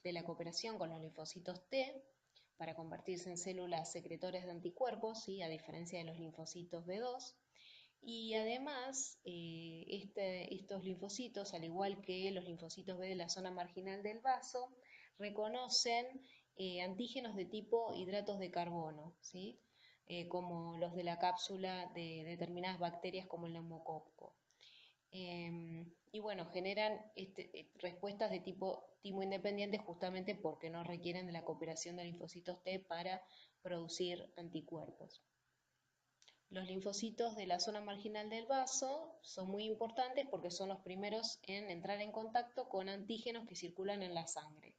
de la cooperación con los linfocitos T para convertirse en células secretoras de anticuerpos, ¿sí? A diferencia de los linfocitos B2. Y además, estos linfocitos, al igual que los linfocitos B de la zona marginal del vaso, reconocen antígenos de tipo hidratos de carbono, ¿sí? Como los de la cápsula de determinadas bacterias como el neumococo. Y bueno, generan respuestas de tipo timo independiente justamente porque no requieren de la cooperación de linfocitos T para producir anticuerpos. Los linfocitos de la zona marginal del vaso son muy importantes porque son los primeros en entrar en contacto con antígenos que circulan en la sangre.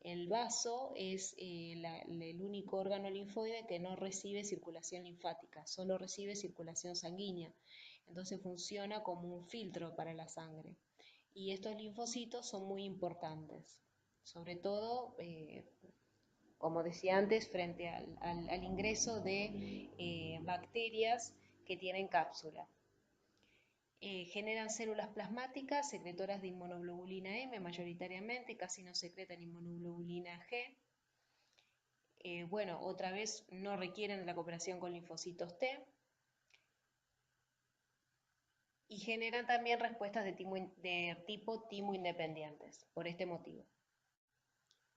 El vaso es el único órgano linfoide que no recibe circulación linfática, solo recibe circulación sanguínea. Entonces funciona como un filtro para la sangre. Y estos linfocitos son muy importantes, sobre todo, como decía antes, frente al ingreso de bacterias que tienen cápsula. Generan células plasmáticas secretoras de inmunoglobulina M mayoritariamente, casi no secretan inmunoglobulina G. Bueno, otra vez no requieren de la cooperación con linfocitos T. Y generan también respuestas de tipo timo independientes, por este motivo.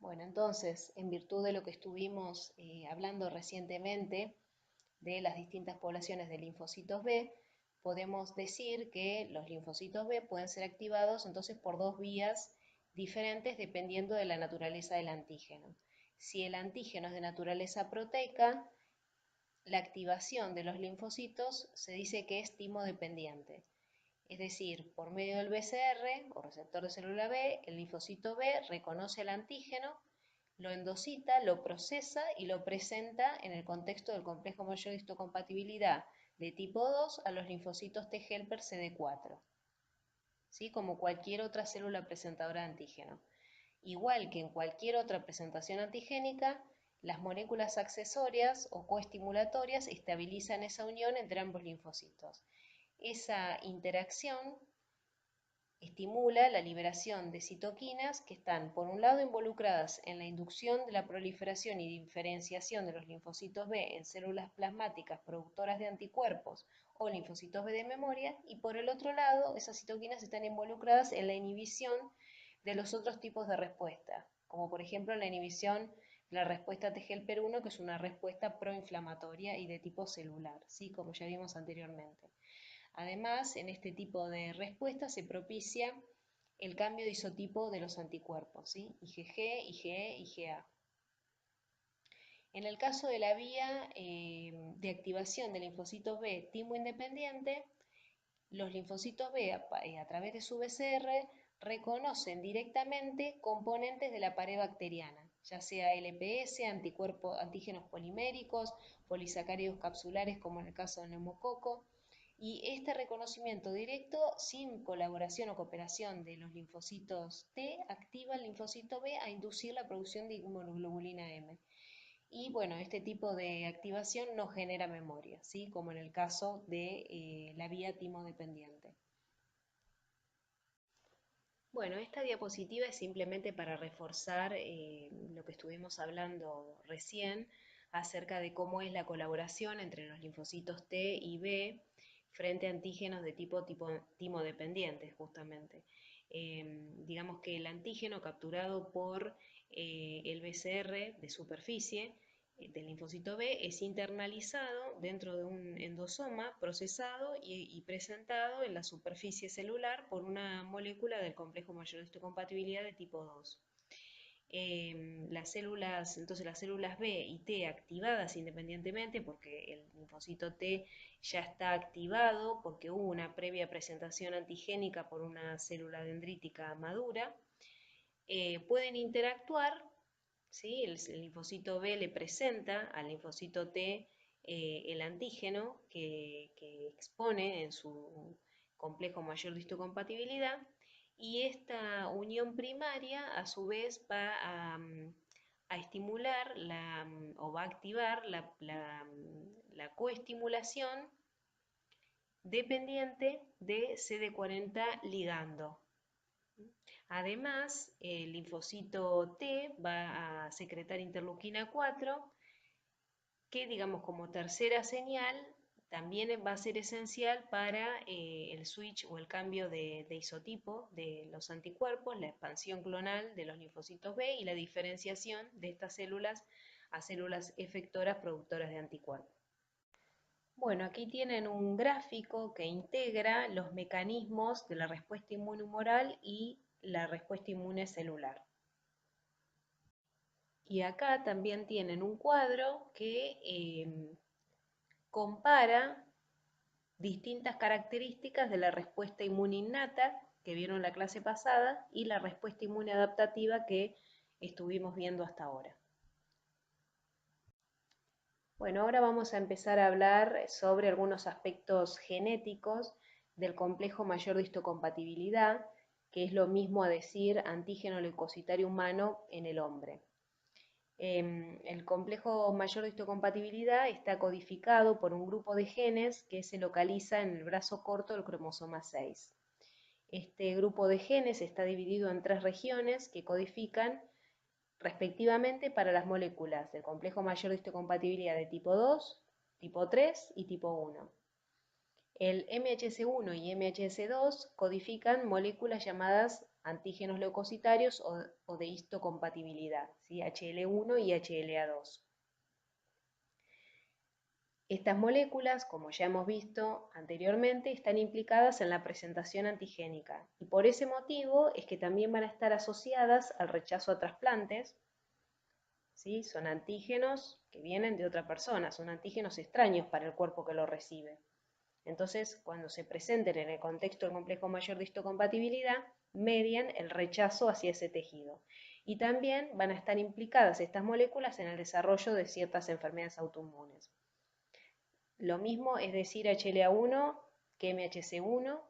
Bueno, entonces, en virtud de lo que estuvimos hablando recientemente de las distintas poblaciones de linfocitos B, podemos decir que los linfocitos B pueden ser activados entonces por dos vías diferentes dependiendo de la naturaleza del antígeno. Si el antígeno es de naturaleza proteica, la activación de los linfocitos se dice que es timodependiente. Es decir, por medio del BCR o receptor de célula B, el linfocito B reconoce el antígeno, lo endocita, lo procesa y lo presenta en el contexto del complejo mayor de histocompatibilidad de tipo 2 a los linfocitos T helper CD4, ¿sí? Como cualquier otra célula presentadora de antígeno. Igual que en cualquier otra presentación antigénica, las moléculas accesorias o coestimulatorias estabilizan esa unión entre ambos linfocitos. Esa interacción estimula la liberación de citoquinas que están, por un lado, involucradas en la inducción de la proliferación y diferenciación de los linfocitos B en células plasmáticas productoras de anticuerpos o linfocitos B de memoria, y por el otro lado, esas citoquinas están involucradas en la inhibición de los otros tipos de respuesta, como por ejemplo la inhibición de la respuesta TGLPR1, que es una respuesta proinflamatoria y de tipo celular, ¿sí? Como ya vimos anteriormente. Además, en este tipo de respuesta se propicia el cambio de isotipo de los anticuerpos, ¿sí? IgG, IgE, IgA. En el caso de la vía de activación de linfocitos B timo independiente, los linfocitos B a través de su BCR reconocen directamente componentes de la pared bacteriana, ya sea LPS, antígenos poliméricos, polisacáridos capsulares como en el caso del neumococo. Y este reconocimiento directo, sin colaboración o cooperación de los linfocitos T, activa el linfocito B a inducir la producción de inmunoglobulina M. Y bueno, este tipo de activación no genera memoria, ¿sí? Como en el caso de la vía timodependiente. Bueno, esta diapositiva es simplemente para reforzar lo que estuvimos hablando recién acerca de cómo es la colaboración entre los linfocitos T y B frente a antígenos de tipo timodependientes, justamente. Digamos que el antígeno capturado por el BCR de superficie del linfocito B es internalizado dentro de un endosoma, procesado y presentado en la superficie celular por una molécula del complejo mayor de histocompatibilidad de tipo 2. Entonces las células B y T activadas independientemente, porque el linfocito T ya está activado, porque hubo una previa presentación antigénica por una célula dendrítica madura, pueden interactuar, ¿sí? El linfocito B le presenta al linfocito T el antígeno que expone en su complejo mayor de histocompatibilidad, y esta unión primaria a su vez va a estimular o va a activar la coestimulación dependiente de CD40 ligando. Además, el linfocito T va a secretar interleuquina 4, que digamos como tercera señal también va a ser esencial para el switch o el cambio de isotipo de los anticuerpos, la expansión clonal de los linfocitos B y la diferenciación de estas células a células efectoras productoras de anticuerpos. Bueno, aquí tienen un gráfico que integra los mecanismos de la respuesta inmunohumoral y la respuesta inmune celular. Y acá también tienen un cuadro que compara distintas características de la respuesta inmune innata que vieron en la clase pasada y la respuesta inmune adaptativa que estuvimos viendo hasta ahora. Bueno, ahora vamos a empezar a hablar sobre algunos aspectos genéticos del complejo mayor de histocompatibilidad, que es lo mismo a decir antígeno leucocitario humano en el hombre. El complejo mayor de histocompatibilidad está codificado por un grupo de genes que se localiza en el brazo corto del cromosoma 6. Este grupo de genes está dividido en 3 regiones que codifican respectivamente para las moléculas del complejo mayor de histocompatibilidad de tipo 2, tipo 3 y tipo 1. El MHC1 y MHC2 codifican moléculas llamadas antígenos leucocitarios o de histocompatibilidad, ¿sí? HL1 y HLA2. Estas moléculas, como ya hemos visto anteriormente, están implicadas en la presentación antigénica y por ese motivo es que también van a estar asociadas al rechazo a trasplantes, ¿sí? Son antígenos que vienen de otra persona, son antígenos extraños para el cuerpo que lo recibe. Entonces, cuando se presenten en el contexto del complejo mayor de histocompatibilidad, median el rechazo hacia ese tejido. Y también van a estar implicadas estas moléculas en el desarrollo de ciertas enfermedades autoinmunes. Lo mismo es decir HLA1 que MHC1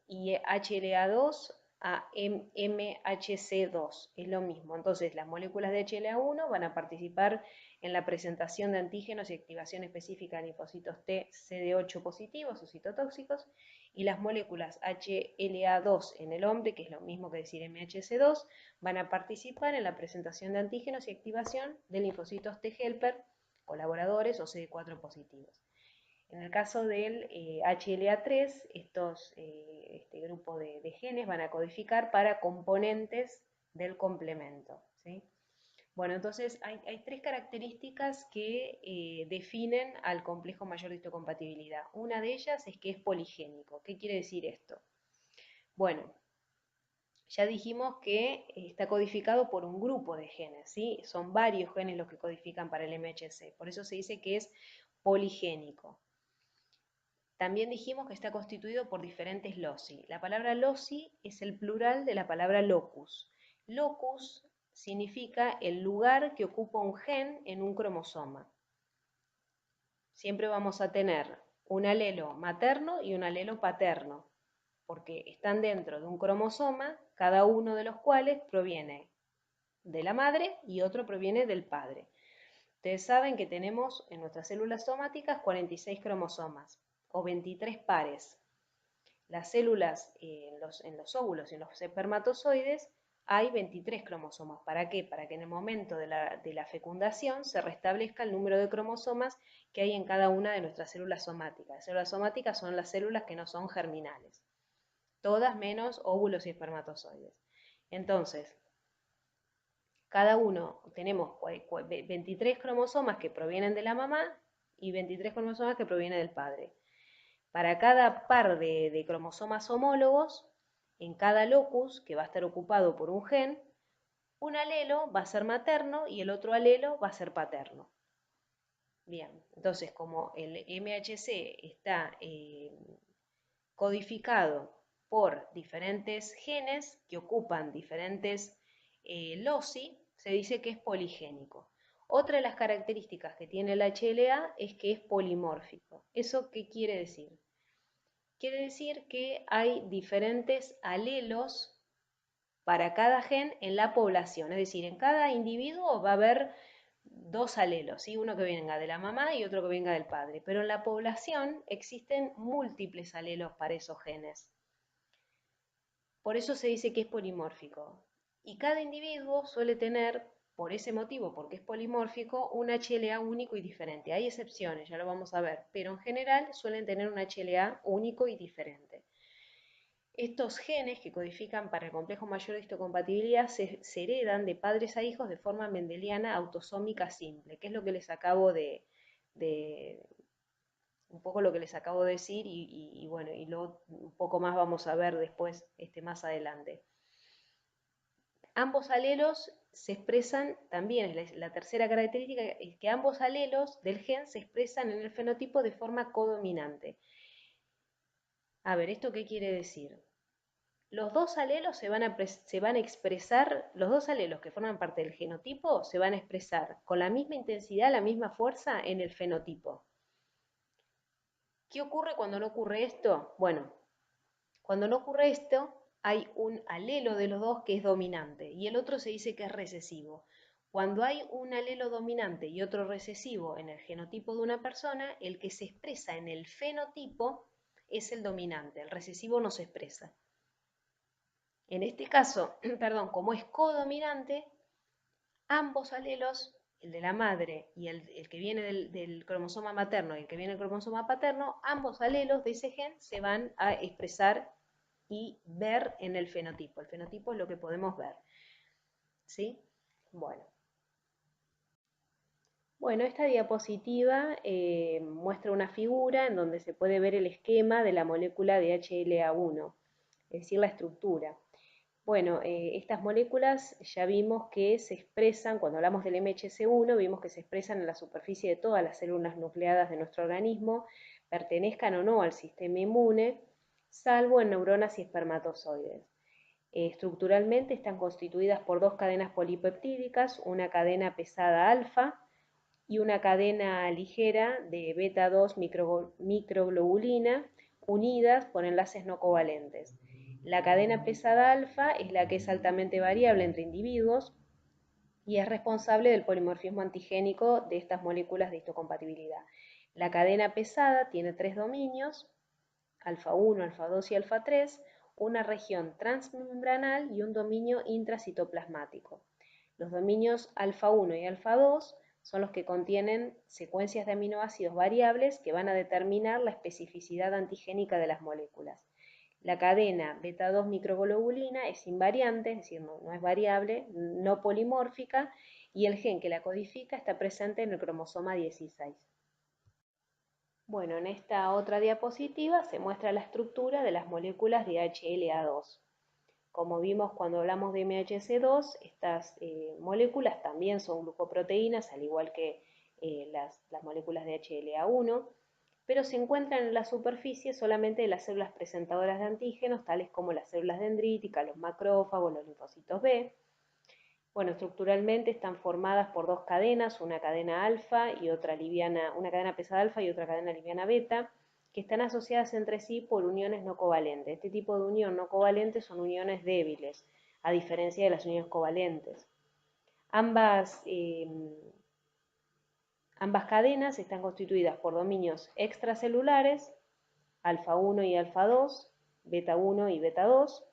y HLA2 a MHC2, es lo mismo. Entonces las moléculas de HLA1 van a participar en la presentación de antígenos y activación específica de linfocitos T CD8 positivos o citotóxicos, y las moléculas HLA2 en el hombre, que es lo mismo que decir MHC2, van a participar en la presentación de antígenos y activación de linfocitos T helper, colaboradores o CD4 positivos. En el caso del HLA3, este grupo de genes van a codificar para componentes del complemento, ¿sí? Bueno, entonces hay 3 características que definen al complejo mayor de histocompatibilidad. Una de ellas es que es poligénico. ¿Qué quiere decir esto? Bueno, ya dijimos que está codificado por un grupo de genes, ¿sí? Son varios genes los que codifican para el MHC, por eso se dice que es poligénico. También dijimos que está constituido por diferentes loci. La palabra loci es el plural de la palabra locus. Locus significa el lugar que ocupa un gen en un cromosoma. Siempre vamos a tener un alelo materno y un alelo paterno, porque están dentro de un cromosoma, cada uno de los cuales proviene de la madre y otro proviene del padre. Ustedes saben que tenemos en nuestras células somáticas 46 cromosomas o 23 pares. Las células en los óvulos y en los espermatozoides hay 23 cromosomas. ¿Para qué? Para que en el momento de la fecundación se restablezca el número de cromosomas que hay en cada una de nuestras células somáticas. Las células somáticas son las células que no son germinales, todas menos óvulos y espermatozoides. Entonces, cada uno tenemos 23 cromosomas que provienen de la mamá y 23 cromosomas que provienen del padre. Para cada par de cromosomas homólogos, en cada locus, que va a estar ocupado por un gen, un alelo va a ser materno y el otro alelo va a ser paterno. Bien, entonces como el MHC está codificado por diferentes genes que ocupan diferentes loci, se dice que es poligénico. Otra de las características que tiene el HLA es que es polimórfico. ¿Eso qué quiere decir? Quiere decir que hay diferentes alelos para cada gen en la población, es decir, en cada individuo va a haber 2 alelos, ¿sí? Uno que venga de la mamá y otro que venga del padre, pero en la población existen múltiples alelos para esos genes. Por eso se dice que es polimórfico. Y cada individuo suele tener, por ese motivo, porque es polimórfico, un HLA único y diferente. Hay excepciones, ya lo vamos a ver, pero en general suelen tener un HLA único y diferente. Estos genes que codifican para el complejo mayor de histocompatibilidad se heredan de padres a hijos de forma mendeliana autosómica simple, que es lo que les acabo de un poco lo que les acabo de decir y bueno, y luego un poco más vamos a ver después más adelante. Ambos alelos se expresan, también es la tercera característica, es que ambos alelos del gen se expresan en el fenotipo de forma codominante. A ver, ¿esto qué quiere decir? Los dos alelos se van a expresar, los dos alelos que forman parte del genotipo se van a expresar con la misma intensidad, la misma fuerza en el fenotipo. ¿Qué ocurre cuando no ocurre esto? Bueno, cuando no ocurre esto, hay un alelo de los dos que es dominante y el otro se dice que es recesivo. Cuando hay un alelo dominante y otro recesivo en el genotipo de una persona, el que se expresa en el fenotipo es el dominante, el recesivo no se expresa. En este caso, perdón, como es codominante, ambos alelos, el de la madre y el que viene del cromosoma materno y el que viene del cromosoma paterno, ambos alelos de ese gen se van a expresar y ver en el fenotipo. El fenotipo es lo que podemos ver. ¿Sí? Bueno. Bueno, esta diapositiva muestra una figura en donde se puede ver el esquema de la molécula de HLA1, es decir, la estructura. Bueno, estas moléculas ya vimos que se expresan, cuando hablamos del MHC1, vimos que se expresan en la superficie de todas las células nucleadas de nuestro organismo, pertenezcan o no al sistema inmune, salvo en neuronas y espermatozoides. Estructuralmente están constituidas por dos cadenas polipeptídicas, una cadena pesada alfa y una cadena ligera de beta 2 microglobulina unidas por enlaces no covalentes. La cadena pesada alfa es la que es altamente variable entre individuos y es responsable del polimorfismo antigénico de estas moléculas de histocompatibilidad. La cadena pesada tiene tres dominios, alfa 1, alfa 2 y alfa 3, una región transmembranal y un dominio intracitoplasmático. Los dominios alfa 1 y alfa 2 son los que contienen secuencias de aminoácidos variables que van a determinar la especificidad antigénica de las moléculas. La cadena beta 2 microglobulina es invariante, es decir, no es variable, no polimórfica, y el gen que la codifica está presente en el cromosoma 16. Bueno, en esta otra diapositiva se muestra la estructura de las moléculas de HLA2. Como vimos cuando hablamos de MHC2, estas moléculas también son glucoproteínas, al igual que las moléculas de HLA1, pero se encuentran en la superficie solamente de las células presentadoras de antígenos, tales como las células dendríticas, los macrófagos, los linfocitos B. Bueno, estructuralmente están formadas por dos cadenas, una cadena alfa y otra liviana, una cadena pesada alfa y otra cadena liviana beta, que están asociadas entre sí por uniones no covalentes. Este tipo de unión no covalente son uniones débiles, a diferencia de las uniones covalentes. Ambas cadenas están constituidas por dominios extracelulares, alfa 1 y alfa 2, beta 1 y beta 2,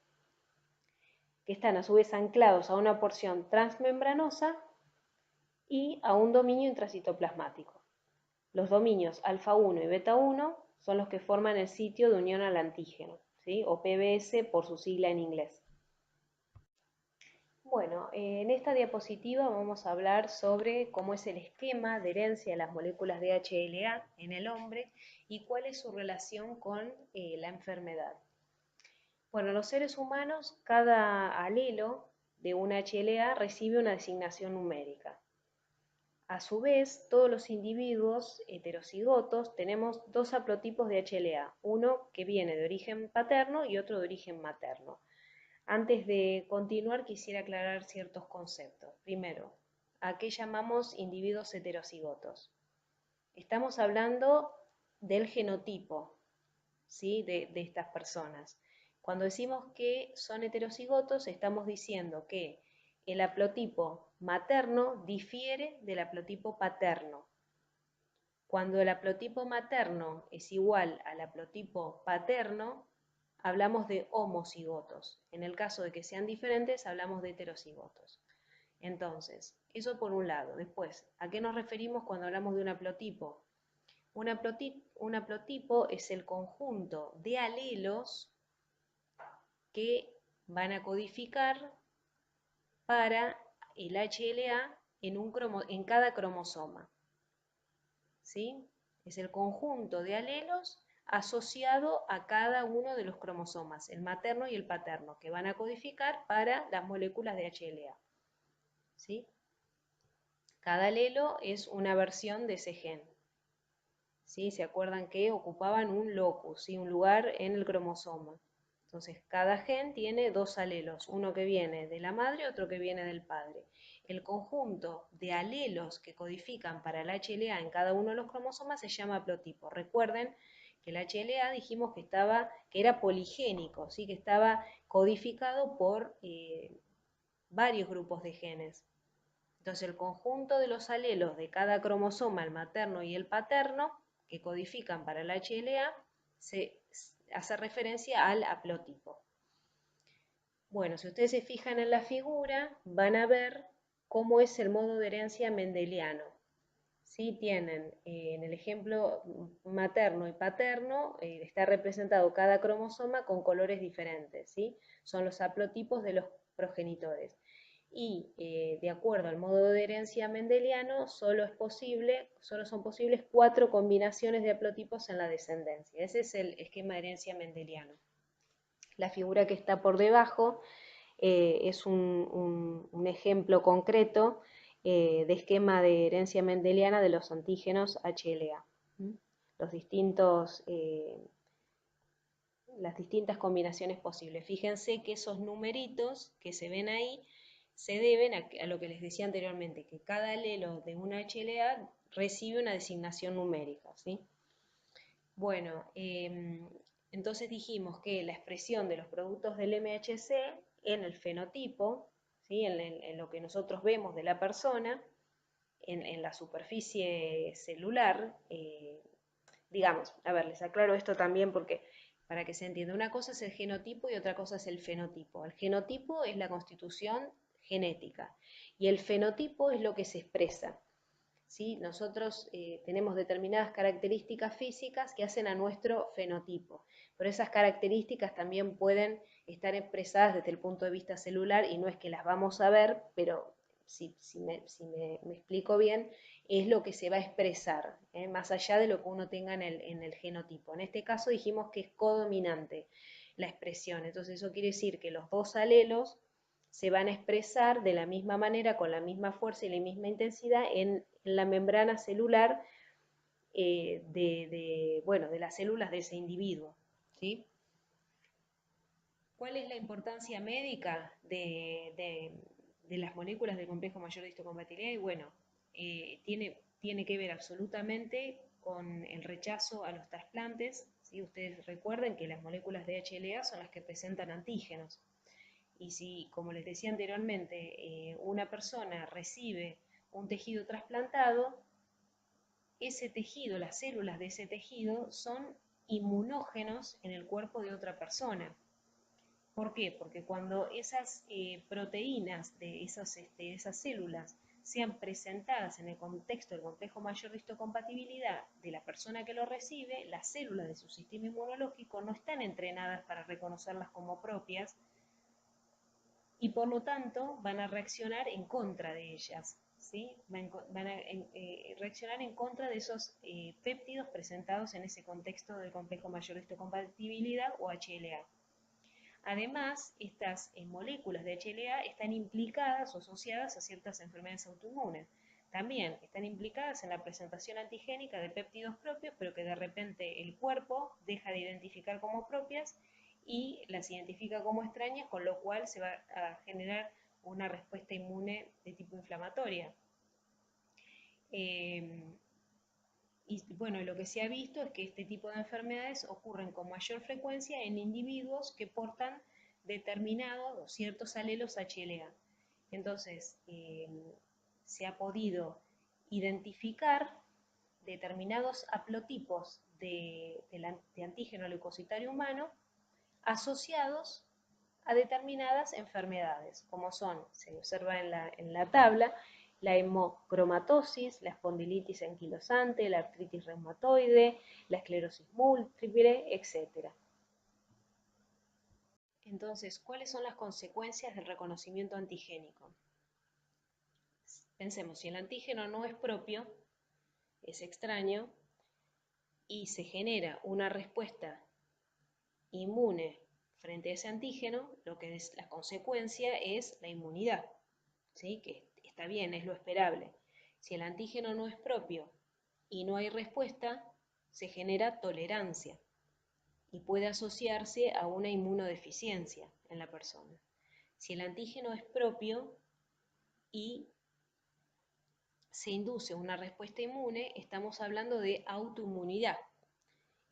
que están a su vez anclados a una porción transmembranosa y a un dominio intracitoplasmático. Los dominios alfa 1 y beta 1 son los que forman el sitio de unión al antígeno, ¿sí? O PBS por su sigla en inglés. Bueno, en esta diapositiva vamos a hablar sobre cómo es el esquema de herencia de las moléculas de HLA en el hombre y cuál es su relación con la enfermedad. Bueno, en los seres humanos, cada alelo de una HLA recibe una designación numérica. A su vez, todos los individuos heterocigotos tenemos dos haplotipos de HLA, uno que viene de origen paterno y otro de origen materno. Antes de continuar, quisiera aclarar ciertos conceptos. Primero, ¿a qué llamamos individuos heterocigotos? Estamos hablando del genotipo, ¿sí? de estas personas. Cuando decimos que son heterocigotos, estamos diciendo que el haplotipo materno difiere del haplotipo paterno. Cuando el haplotipo materno es igual al haplotipo paterno, hablamos de homocigotos. En el caso de que sean diferentes, hablamos de heterocigotos. Entonces, eso por un lado. Después, ¿a qué nos referimos cuando hablamos de un haplotipo? Un haplotipo es el conjunto de alelos que van a codificar para el HLA en cada cromosoma. ¿Sí? Es el conjunto de alelos asociado a cada uno de los cromosomas, el materno y el paterno, que van a codificar para las moléculas de HLA. ¿Sí? Cada alelo es una versión de ese gen. ¿Sí? ¿Se acuerdan que ocupaban un locus, ¿sí? Un lugar en el cromosoma? Entonces, cada gen tiene dos alelos, uno que viene de la madre y otro que viene del padre. El conjunto de alelos que codifican para el HLA en cada uno de los cromosomas se llama haplotipo. Recuerden que el HLA dijimos que era poligénico, ¿sí? Que estaba codificado por varios grupos de genes. Entonces, el conjunto de los alelos de cada cromosoma, el materno y el paterno, que codifican para el HLA, se hace referencia al haplotipo. Bueno, si ustedes se fijan en la figura, van a ver cómo es el modo de herencia mendeliano. ¿Sí? Tienen en el ejemplo materno y paterno, está representado cada cromosoma con colores diferentes, ¿sí? Son los haplotipos de los progenitores. Y de acuerdo al modo de herencia mendeliano, solo son posibles 4 combinaciones de haplotipos en la descendencia. Ese es el esquema de herencia mendeliano. La figura que está por debajo es un ejemplo concreto de esquema de herencia mendeliana de los antígenos HLA. Las distintas combinaciones posibles. Fíjense que esos numeritos que se ven ahí se deben a lo que les decía anteriormente, que cada alelo de una HLA recibe una designación numérica, ¿sí? Bueno, entonces dijimos que la expresión de los productos del MHC en el fenotipo, ¿sí? en lo que nosotros vemos de la persona, en la superficie celular, digamos, a ver, les aclaro esto también porque para que se entienda, una cosa es el genotipo y otra cosa es el fenotipo. El genotipo es la constitución genética y el fenotipo es lo que se expresa. ¿Sí? Nosotros tenemos determinadas características físicas que hacen a nuestro fenotipo, pero esas características también pueden estar expresadas desde el punto de vista celular y no es que las vamos a ver, pero si me explico bien, es lo que se va a expresar, más allá de lo que uno tenga en el genotipo. En este caso dijimos que es codominante la expresión, entonces eso quiere decir que los dos alelos se van a expresar de la misma manera, con la misma fuerza y la misma intensidad en la membrana celular de las células de ese individuo, ¿sí? ¿Cuál es la importancia médica de las moléculas del complejo mayor de histocompatibilidad? Y bueno, tiene que ver absolutamente con el rechazo a los trasplantes, ¿sí? Ustedes recuerden que las moléculas de HLA son las que presentan antígenos. Y si, como les decía anteriormente, una persona recibe un tejido trasplantado, ese tejido, las células de ese tejido son inmunógenos en el cuerpo de otra persona. ¿Por qué? Porque cuando esas proteínas de esas células sean presentadas en el contexto del complejo mayor de histocompatibilidad de la persona que lo recibe, las células de su sistema inmunológico no están entrenadas para reconocerlas como propias, y por lo tanto van a reaccionar en contra de ellas, ¿sí? Van a reaccionar en contra de esos péptidos presentados en ese contexto del complejo mayor de histocompatibilidad o HLA. Además, estas moléculas de HLA están implicadas o asociadas a ciertas enfermedades autoinmunes. También están implicadas en la presentación antigénica de péptidos propios, pero que de repente el cuerpo deja de identificar como propias y las identifica como extrañas, con lo cual se va a generar una respuesta inmune de tipo inflamatoria. Y bueno, lo que se ha visto es que este tipo de enfermedades ocurren con mayor frecuencia en individuos que portan determinados o ciertos alelos HLA. Entonces, se ha podido identificar determinados haplotipos de antígeno leucocitario humano asociados a determinadas enfermedades, como son, se observa en la tabla, la hemocromatosis, la espondilitis anquilosante, la artritis reumatoide, la esclerosis múltiple, etc. Entonces, ¿cuáles son las consecuencias del reconocimiento antigénico? Pensemos, si el antígeno no es propio, es extraño, y se genera una respuesta inmune frente a ese antígeno, lo que es la consecuencia es la inmunidad, ¿sí? Que está bien, es lo esperable. Si el antígeno no es propio y no hay respuesta, se genera tolerancia. y puede asociarse a una inmunodeficiencia en la persona. Si el antígeno es propio y se induce una respuesta inmune, estamos hablando de autoinmunidad.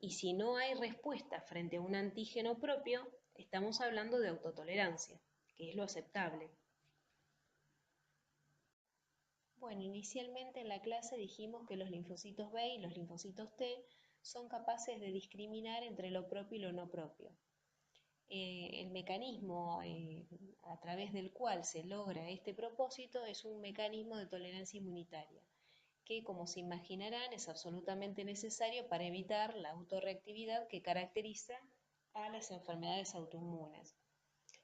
Y si no hay respuesta frente a un antígeno propio, estamos hablando de autotolerancia, que es lo aceptable. Bueno, inicialmente en la clase dijimos que los linfocitos B y los linfocitos T son capaces de discriminar entre lo propio y lo no propio. El mecanismo a través del cual se logra este propósito es un mecanismo de tolerancia inmunitaria, que como se imaginarán es absolutamente necesario para evitar la autorreactividad que caracteriza a las enfermedades autoinmunes.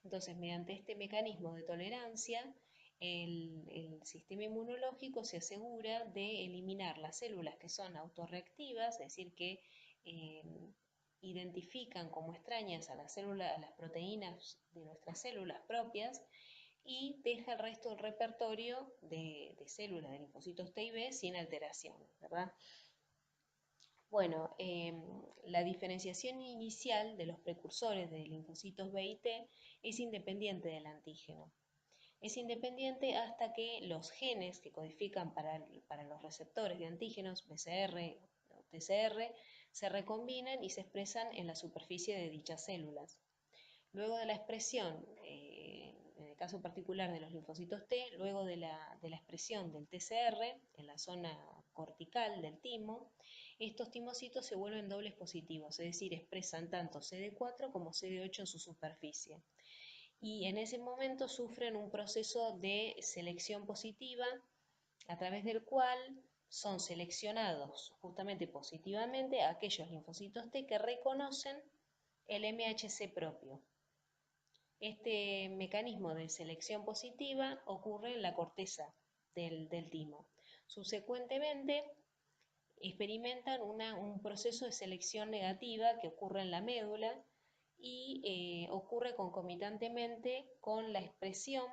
Entonces, mediante este mecanismo de tolerancia, el sistema inmunológico se asegura de eliminar las células que son autorreactivas, es decir, que eh, identifican como extrañas a las células, a las proteínas de nuestras células propias, y deja el resto del repertorio de células de linfocitos T y B sin alteración, ¿verdad? Bueno, la diferenciación inicial de los precursores de linfocitos B y T es independiente del antígeno. Es independiente hasta que los genes que codifican para los receptores de antígenos, BCR o TCR, se recombinan y se expresan en la superficie de dichas células. Luego de la expresión, en el caso particular de los linfocitos T, luego de la expresión del TCR en la zona cortical del timo, estos timocitos se vuelven dobles positivos, es decir, expresan tanto CD4 como CD8 en su superficie. Y en ese momento sufren un proceso de selección positiva a través del cual son seleccionados justamente positivamente aquellos linfocitos T que reconocen el MHC propio. Este mecanismo de selección positiva ocurre en la corteza del timo. Subsecuentemente, experimentan un proceso de selección negativa que ocurre en la médula y ocurre concomitantemente con la expresión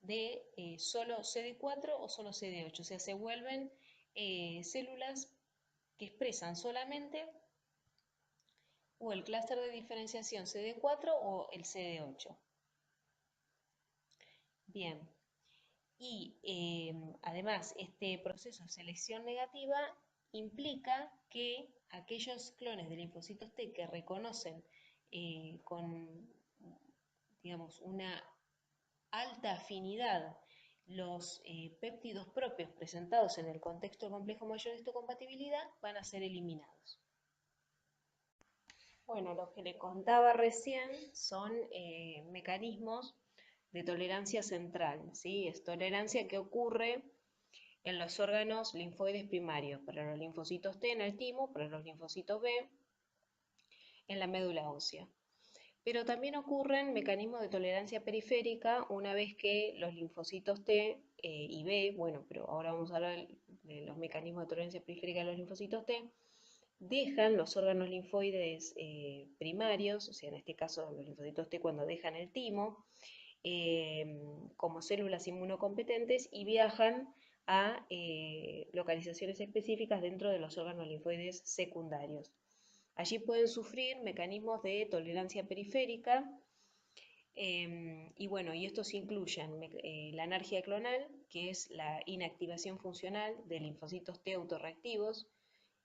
de solo CD4 o solo CD8, o sea, se vuelven células que expresan solamente o el clúster de diferenciación CD4 o el CD8. Bien, y además este proceso de selección negativa implica que aquellos clones de linfocitos T que reconocen con, digamos, una alta afinidad los péptidos propios presentados en el contexto complejo mayor de histocompatibilidad van a ser eliminados. Bueno, lo que le contaba recién son mecanismos de tolerancia central, ¿sí? Es tolerancia que ocurre en los órganos linfoides primarios, para los linfocitos T en el timo, para los linfocitos B en la médula ósea. Pero también ocurren mecanismos de tolerancia periférica una vez que los linfocitos T y B, bueno, pero ahora vamos a hablar de los mecanismos de tolerancia periférica de los linfocitos T, dejan los órganos linfoides primarios, o sea, en este caso los linfocitos T cuando dejan el timo, como células inmunocompetentes y viajan a localizaciones específicas dentro de los órganos linfoides secundarios. Allí pueden sufrir mecanismos de tolerancia periférica y bueno, y estos incluyen la anergia clonal, que es la inactivación funcional de linfocitos T autorreactivos,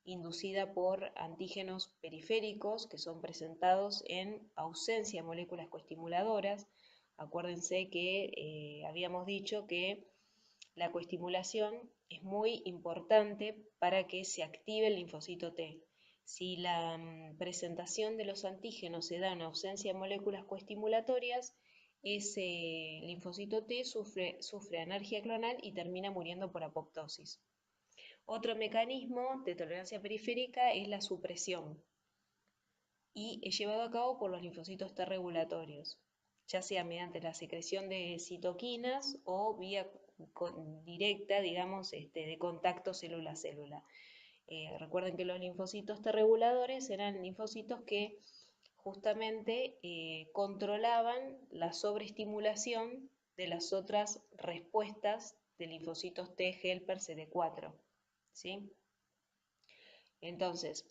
inducida por antígenos periféricos que son presentados en ausencia de moléculas coestimuladoras. Acuérdense que habíamos dicho que la coestimulación es muy importante para que se active el linfocito T. Si la presentación de los antígenos se da en ausencia de moléculas coestimulatorias, ese linfocito T sufre anergia clonal y termina muriendo por apoptosis. Otro mecanismo de tolerancia periférica es la supresión y es llevado a cabo por los linfocitos T regulatorios, ya sea mediante la secreción de citoquinas o vía directa, digamos, de contacto célula-célula. Recuerden que los linfocitos T reguladores eran linfocitos que justamente controlaban la sobreestimulación de las otras respuestas de linfocitos T helper CD4. ¿Sí? Entonces,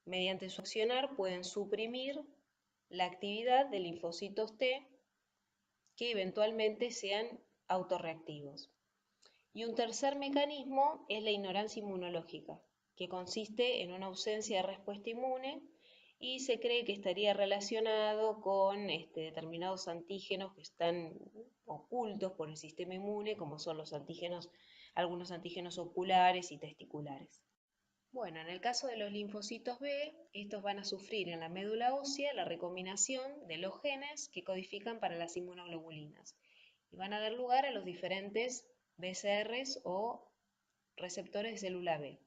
mediante su accionar pueden suprimir la actividad de linfocitos T que eventualmente sean autorreactivos. Y un tercer mecanismo es la ignorancia inmunológica, que consiste en una ausencia de respuesta inmune y se cree que estaría relacionado con determinados antígenos que están ocultos por el sistema inmune, como son los antígenos, algunos antígenos oculares y testiculares. Bueno, en el caso de los linfocitos B, estos van a sufrir en la médula ósea la recombinación de los genes que codifican para las inmunoglobulinas y van a dar lugar a los diferentes BCRs o receptores de célula B.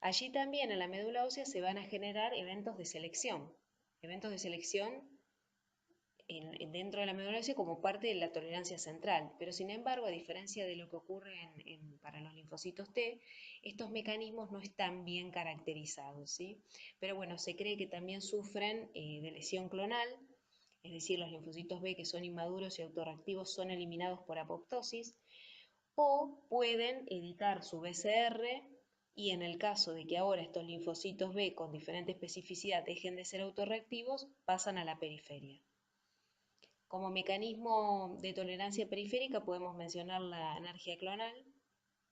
Allí también en la médula ósea se van a generar eventos de selección dentro de la médula ósea como parte de la tolerancia central, pero sin embargo, a diferencia de lo que ocurre para los linfocitos T, estos mecanismos no están bien caracterizados, ¿sí? Pero bueno, se cree que también sufren de lesión clonal, es decir, los linfocitos B que son inmaduros y autorreactivos son eliminados por apoptosis, o pueden editar su BCR y en el caso de que ahora estos linfocitos B con diferente especificidad dejen de ser autorreactivos, pasan a la periferia. Como mecanismo de tolerancia periférica podemos mencionar la energía clonal,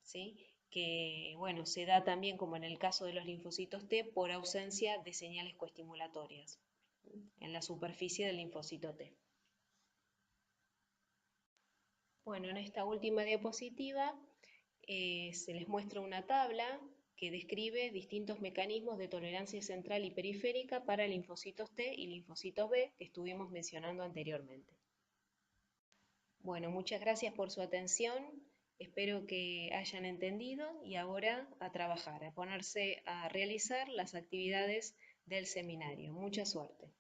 ¿sí? Que bueno, se da también, como en el caso de los linfocitos T, por ausencia de señales coestimulatorias en la superficie del linfocito T. Bueno, en esta última diapositiva se les muestra una tabla que describe distintos mecanismos de tolerancia central y periférica para linfocitos T y linfocitos B que estuvimos mencionando anteriormente. Bueno, muchas gracias por su atención, espero que hayan entendido y ahora a trabajar, a ponerse a realizar las actividades del seminario. Mucha suerte.